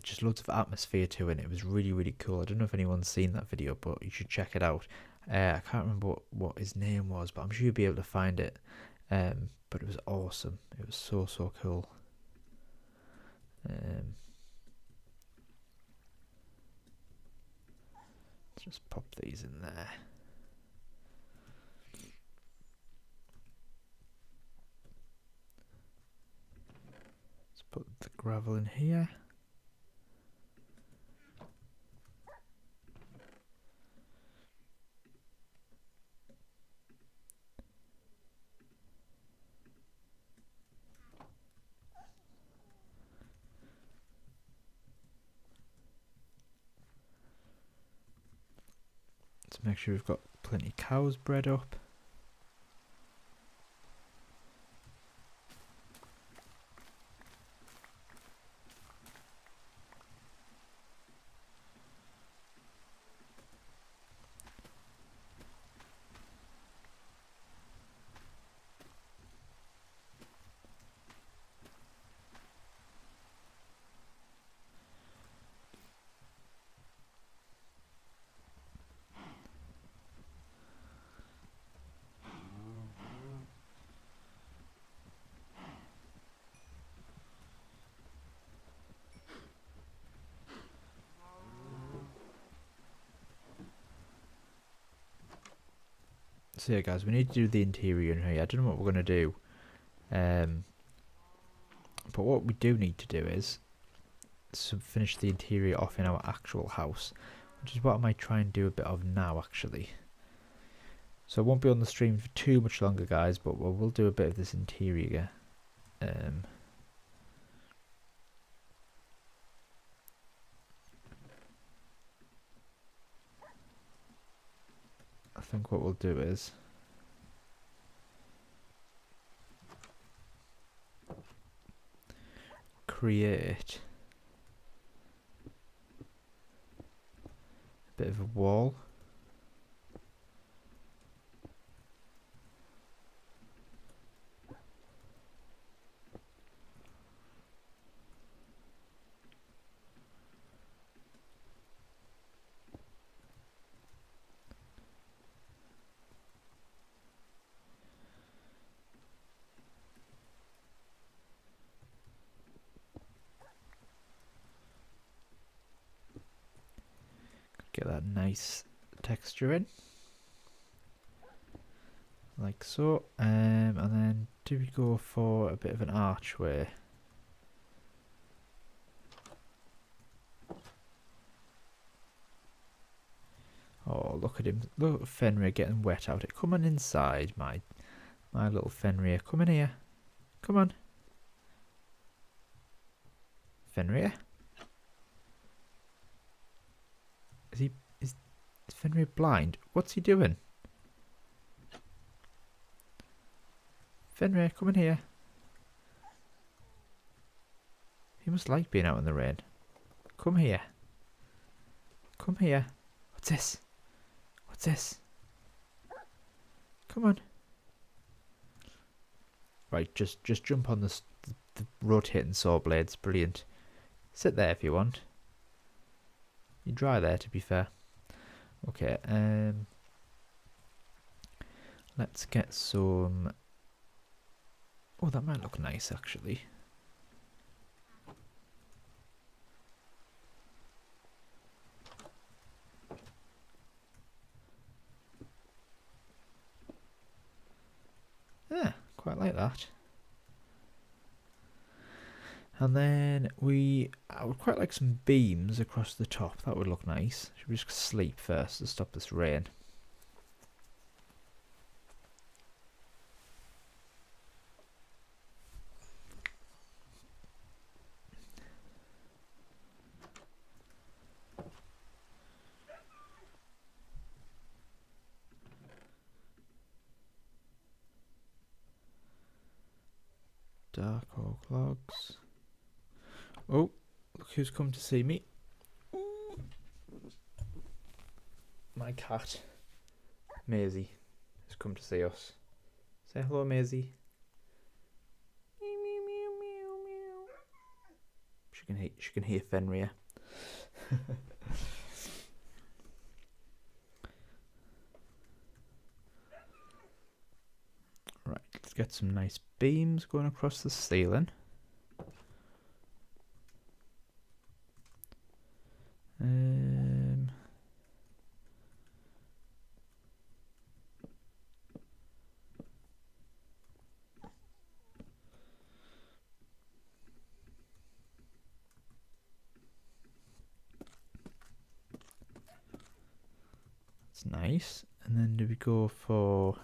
just loads of atmosphere to it, and it was really, really cool. I don't know if anyone's seen that video, but you should check it out. I can't remember what his name was, but I'm sure you'll be able to find it. But it was awesome. It was so cool. Let's just pop these in there. Let's put the gravel in here. Let's make sure we've got plenty of cows bred up. So yeah guys, we need to do the interior in here. I don't know what we're going to do. But what we do need to do is finish the interior off in our actual house, which is what I might try and do a bit of now actually. So I won't be on the stream for too much longer guys, but we'll do a bit of this interior. I think what we'll do is create a bit of a wall. Get that nice texture in, like so, and then do we go for a bit of an archway? Oh, look at him! Look at Fenrir getting wet out. Come on inside, my little Fenrir. Come in here. Come on, Fenrir. Is Fenrir blind? What's he doing? Fenrir, come in here. He must like being out in the rain. Come here. Come here. What's this? What's this? Come on. Right, just jump on the rotating saw blades. Brilliant. Sit there if you want. You're dry there, to be fair. Okay, let's get some... Oh, that might look nice, actually. Yeah, quite like that. And then I would quite like some beams across the top. That would look nice. Should we just sleep first to stop this rain? Dark oak logs. Oh, look who's come to see me. Ooh. My cat, Maisie, has come to see us. Say hello, Maisie. Meow, meow, meow, meow, meow. She can hear Fenrir. Right, let's get some nice beams going across the ceiling. That's nice. And then do we go for...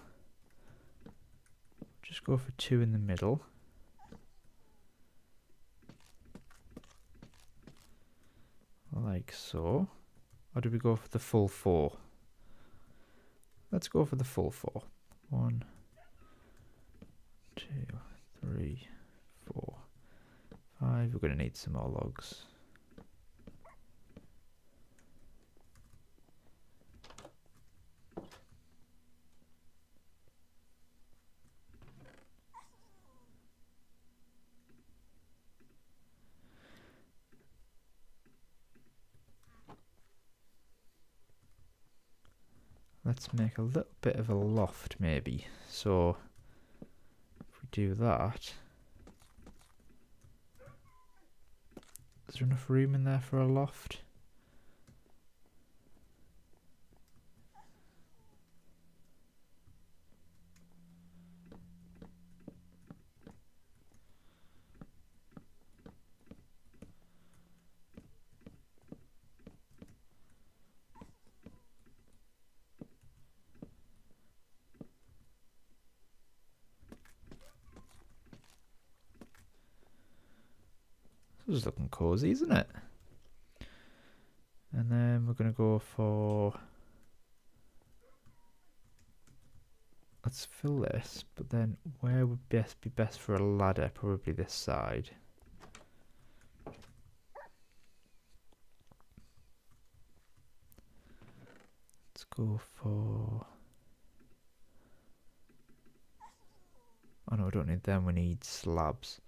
Just go for 2 in the middle. Like so. Or do we go for the full 4? Let's go for the full 4. 1, 2, 3, 4, 5. We're going to need some more logs. Let's make a little bit of a loft maybe. So if we do that, is there enough room in there for a loft? This is looking cozy, isn't it? And then we're going to go for... Let's fill this, but then where would be best for a ladder? Probably this side. Let's go for... Oh no, we don't need them, we need slabs.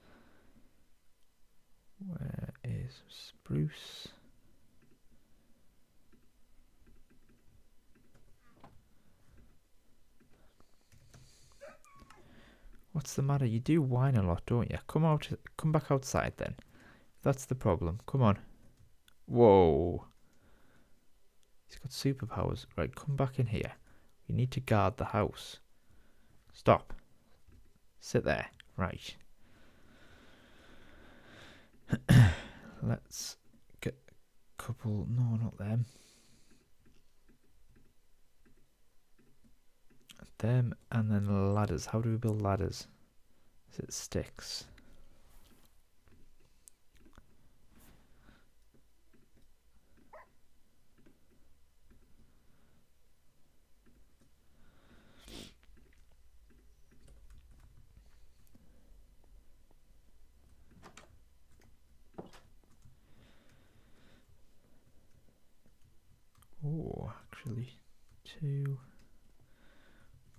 Where is spruce? What's the matter? You do whine a lot, don't you? Come back outside then. That's the problem. Come on. Whoa. He's got superpowers. Right, come back in here. We need to guard the house. Stop. Sit there. Right. Let's get a couple... No, not them. Them and then ladders. How do we build ladders? Is it sticks? Oh, actually, 2...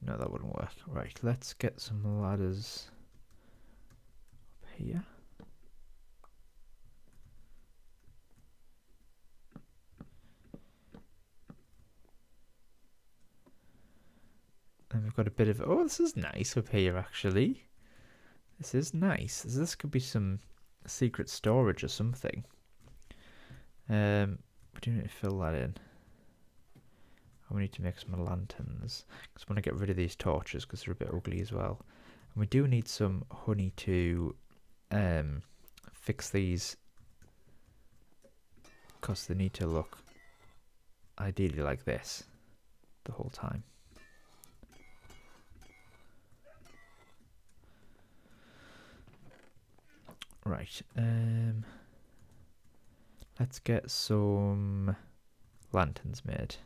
No, that wouldn't work. Right, let's get some ladders up here. And we've got a bit of... Oh, this is nice up here, actually. This is nice. This could be some secret storage or something. We do need to fill that in. We need to make some lanterns, because I want to get rid of these torches because they're a bit ugly as well. And we do need some honey to fix these, because they need to look ideally like this the whole time. Right, let's get some lanterns made.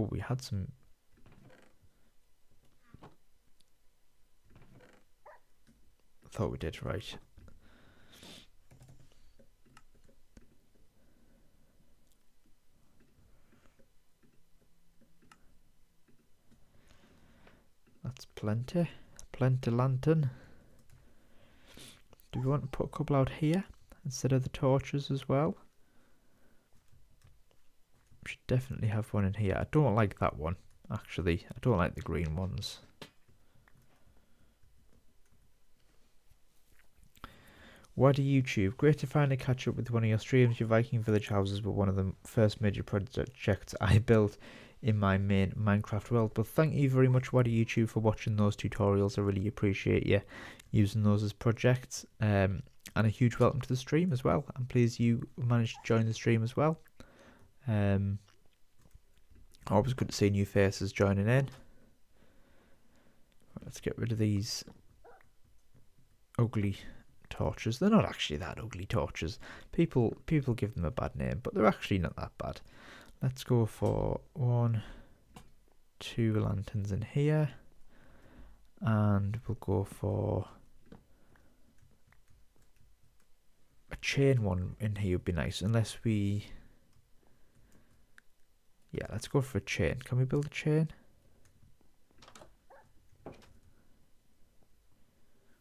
Oh, we had some... I thought we did, right. That's plenty. Plenty lantern. Do we want to put a couple out here instead of the torches as well? Should definitely have one in here. I don't like that one, actually. I don't like the green ones. Why do YouTube? Great to finally catch up with one of your streams. Your Viking village houses were one of the first major projects I built in my main Minecraft world. But thank you very much, Why do YouTube, for watching those tutorials. I really appreciate you using those as projects. And a huge welcome to the stream as well. I'm pleased you managed to join the stream as well. Always good to see new faces joining in. Let's get rid of these ugly torches. They're not actually that ugly torches. People give them a bad name, but they're actually not that bad. Let's go for 1, 2 lanterns in here, and we'll go for a chain one in here would be nice, unless we... Yeah, let's go for a chain. Can we build a chain?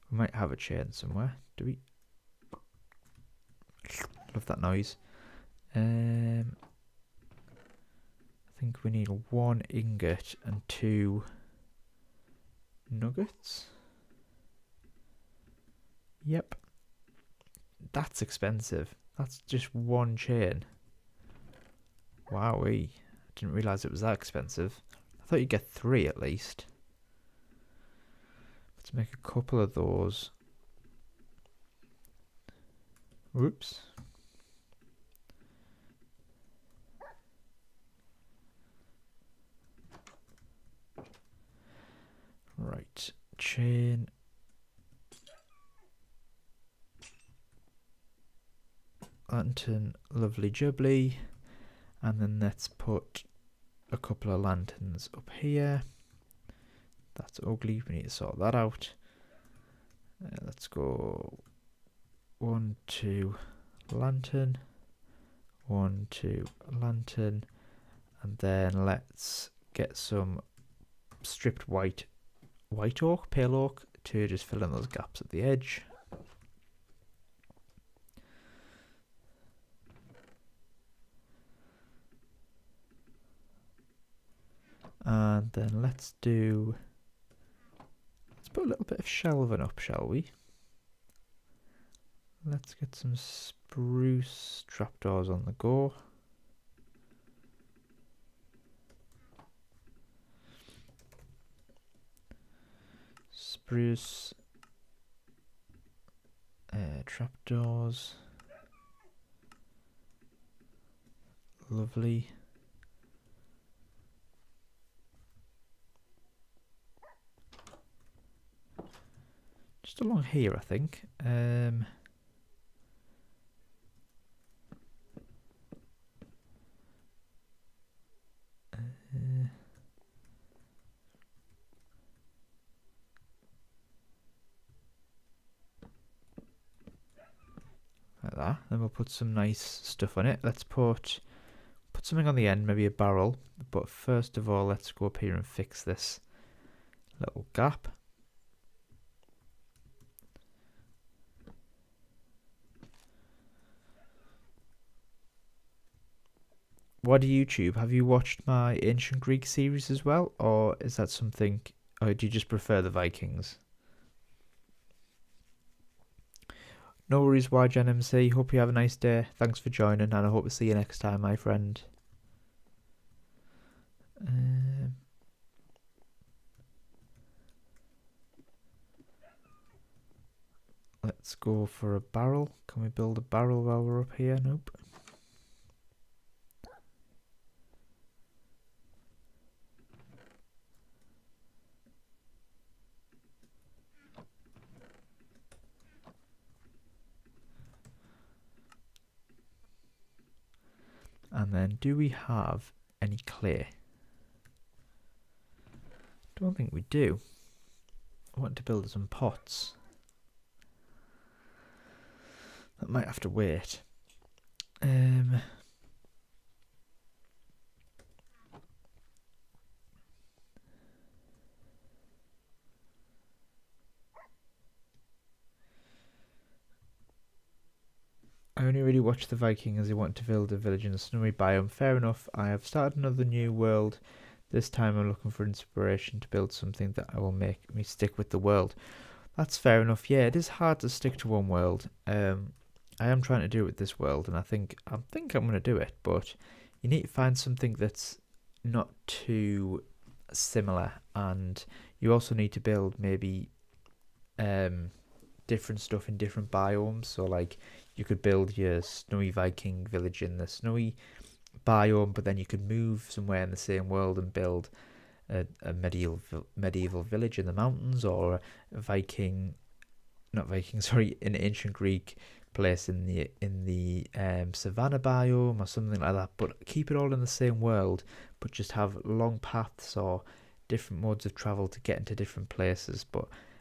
We might have a chain somewhere. Do we? Love that noise. I think we need 1 ingot and 2 nuggets. Yep. That's expensive. That's just 1 chain. Wowee. I didn't realise it was that expensive. I thought you'd get 3 at least. Let's make a couple of those. Whoops. Right, chain. Lantern, lovely jubbly. And then let's put a couple of lanterns up here. That's ugly, we need to sort that out. Let's go 1, 2 lantern, 1, 2 lantern, and then let's get some stripped white oak, pale oak, to just fill in those gaps at the edge. And then let's put a little bit of shelving up, shall we? Let's get some spruce trapdoors on the go. Spruce trapdoors. Lovely. Just along here, I think. Like that. Then we'll put some nice stuff on it. Let's put something on the end, maybe a barrel. But first of all, let's go up here and fix this little gap. What do YouTube? Have you watched my Ancient Greek series as well? Or is that something, or do you just prefer the Vikings? No worries, YGenMC. Hope you have a nice day. Thanks for joining, and I hope to see you next time, my friend. Let's go for a barrel. Can we build a barrel while we're up here? Nope. And then, do we have any clay? Don't think we do. I want to build some pots. That might have to wait. I only really watched the Viking as they want to build a village in a snowy biome. Fair enough. I have started another new world. This time I'm looking for inspiration to build something that will make me stick with the world. That's fair enough. Yeah, it is hard to stick to one world. I am trying to do it with this world, and I think I'm going to do it. But you need to find something that's not too similar, and you also need to build maybe different stuff in different biomes. So like you could build your snowy Viking village in the snowy biome, but then you could move somewhere in the same world and build a medieval village in the mountains, or a Viking not Viking, sorry, an ancient Greek place in the savannah biome or something like that, but keep it all in the same world, but just have long paths or different modes of travel to get into different places.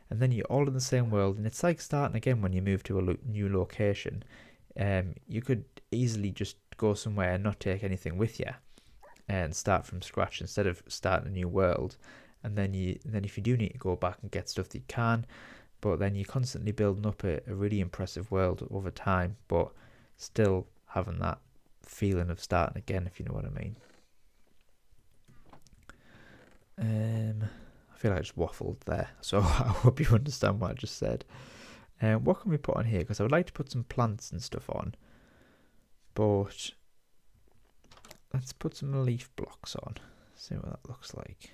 And then you're all in the same world, and it's like starting again when you move to a new location. You could easily just go somewhere and not take anything with you and start from scratch instead of starting a new world. And then if you do need to go back and get stuff that you can, but then you're constantly building up a really impressive world over time, but still having that feeling of starting again, if you know what I mean. I feel like I just waffled there, so I hope you understand what I just said. What can we put on here? Because I would like to put some plants and stuff on, but let's put some leaf blocks on. See what that looks like.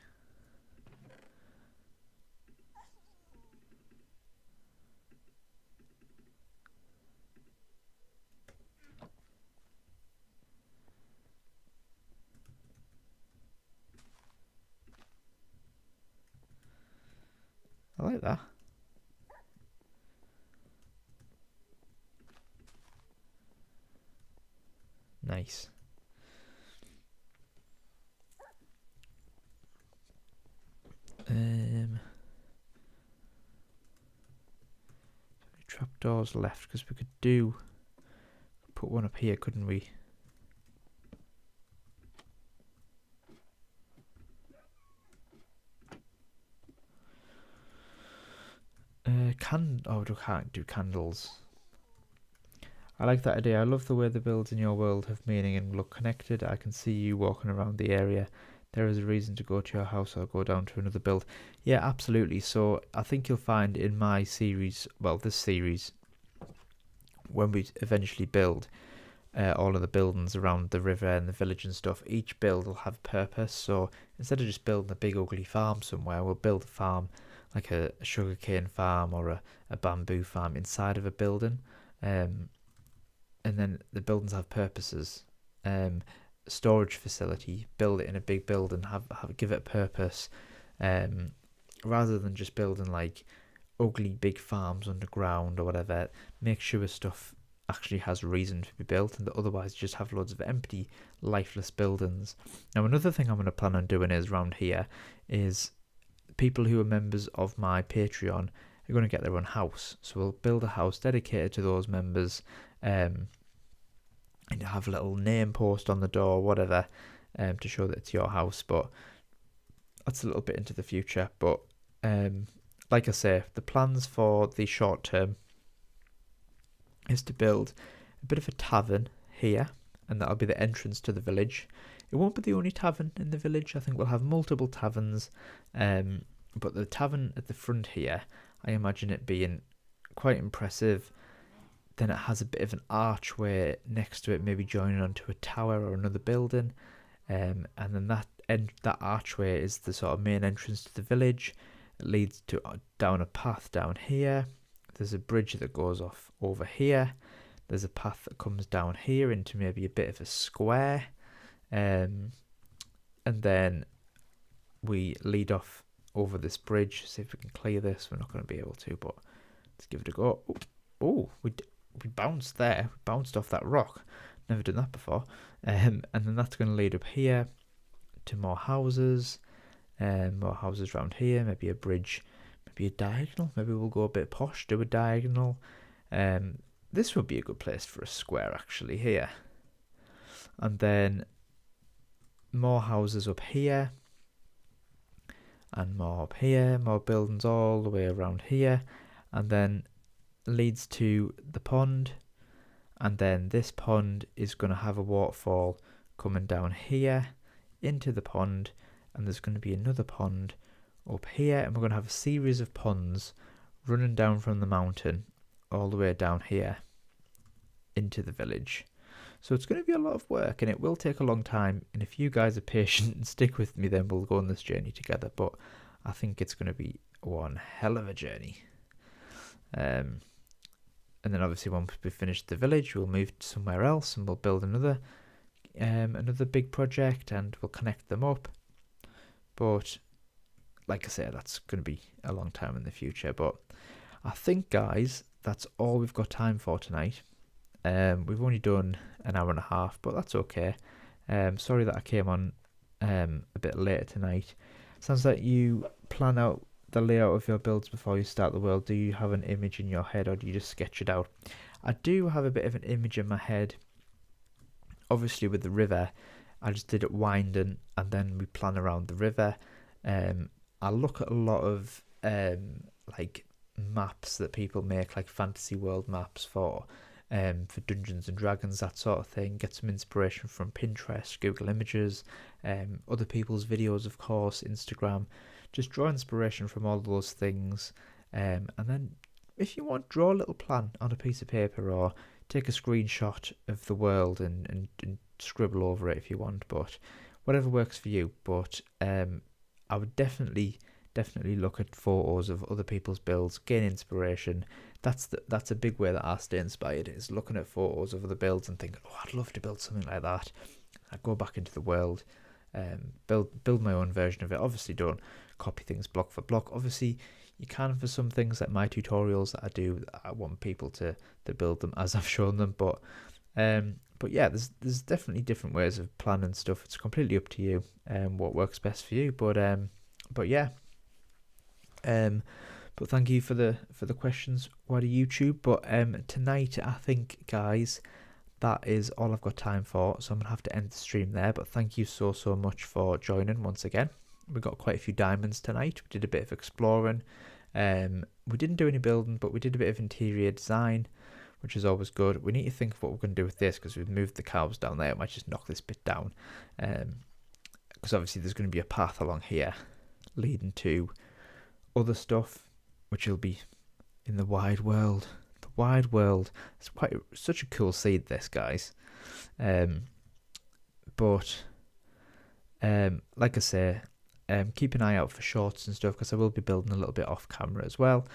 I like that. Nice. Trapdoors left, because we could put one up here, couldn't we? We can't do candles. I like that idea. I love the way the builds in your world have meaning and look connected. I can see you walking around the area. There is a reason to go to your house or go down to another build. Yeah, absolutely. So I think you'll find in my series, well, this series, when we eventually build all of the buildings around the river and the village and stuff, each build will have purpose. So instead of just building a big ugly farm somewhere, we'll build a farm like a sugarcane farm or a bamboo farm inside of a building. And then the buildings have purposes. Storage facility, build it in a big building, give it purpose, rather than just building like ugly big farms underground or whatever. Make sure stuff actually has reason to be built, and otherwise just have loads of empty, lifeless buildings. Now, another thing I'm going to plan on doing is around here is people who are members of my Patreon are going to get their own house. So we'll build a house dedicated to those members, and have a little name post on the door, whatever, to show that it's your house. But that's a little bit into the future. But like I say, the plans for the short term is to build a bit of a tavern here, and that'll be the entrance to the village. It won't be the only tavern in the village. I think we'll have multiple taverns, but the tavern at the front here, I imagine it being quite impressive. Then it has a bit of an archway next to it, maybe joining onto a tower or another building, and then that archway is the sort of main entrance to the village. It leads down a path down here. There's a bridge that goes off over here. There's a path that comes down here into maybe a bit of a square, and then we lead off over this bridge. See if we can clear this. We're not going to be able to, but let's give it a go. Oh, we bounced there. We bounced off that rock. Never done that before. And then that's going to lead up here to more houses. More houses around here. Maybe a bridge. Maybe a diagonal. Maybe we'll go a bit posh, do a diagonal. This would be a good place for a square, actually, here. And then more houses up here. And more up here. More buildings all the way around here. And then leads to the pond, and then this pond is going to have a waterfall coming down here into the pond, and there's going to be another pond up here, and we're going to have a series of ponds running down from the mountain all the way down here into the village. So it's going to be a lot of work, and it will take a long time, and if you guys are patient and stick with me, then we'll go on this journey together. But I think it's going to be one hell of a journey. And then obviously once we finish the village, we'll move to somewhere else and we'll build another big project, and we'll connect them up. But like I said, that's going to be a long time in the future. But I think, guys, that's all we've got time for tonight. We've only done an hour and a half, but that's okay. Sorry that I came on a bit later tonight. Sounds like you plan out the layout of your builds before you start the world. Do you have an image in your head, or do you just sketch it out? I do have a bit of an image in my head. Obviously, with the river, I just did it winding, and then we plan around the river. I look at a lot of like maps that people make, like fantasy world maps for Dungeons and Dragons, that sort of thing. Get some inspiration from Pinterest, Google Images, other people's videos, of course, Instagram. Just draw inspiration from all those things, and then if you want, draw a little plan on a piece of paper, or take a screenshot of the world and scribble over it if you want. But whatever works for you. But I would definitely look at photos of other people's builds, gain inspiration. That's a big way that I stay inspired, is looking at photos of other builds and thinking, oh, I'd love to build something like that. I go back into the world, build my own version of it. Obviously, don't copy things block for block. Obviously, you can for some things, like my tutorials that I do. I want people to build them as I've shown them, but yeah, there's definitely different ways of planning stuff. It's completely up to you what works best for you. But yeah. But thank you for the questions, Why YouTube. But tonight, I think, guys, that is all I've got time for, so I'm gonna have to end the stream there. But thank you so much for joining once again. We got quite a few diamonds tonight. We did a bit of exploring. We didn't do any building, but we did a bit of interior design, which is always good. We need to think of what we're going to do with this, because we've moved the cows down there. I might just knock this bit down, because obviously there's going to be a path along here leading to other stuff, which will be in the wide world. The wide world. It's such a cool seed, this, guys. But like I say, keep an eye out for shorts and stuff, because I will be building a little bit off camera as well.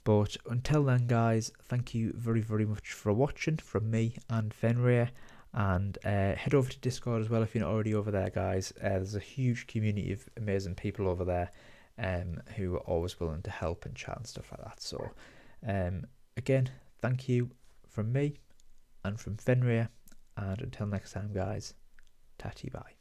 But until then, guys, thank you very much for watching from me and Fenrir. And head over to Discord as well if you're not already over there, guys. There's a huge community of amazing people over there who are always willing to help and chat and stuff like that. So again, thank you from me and from Fenrir. And until next time, guys, tatty bye.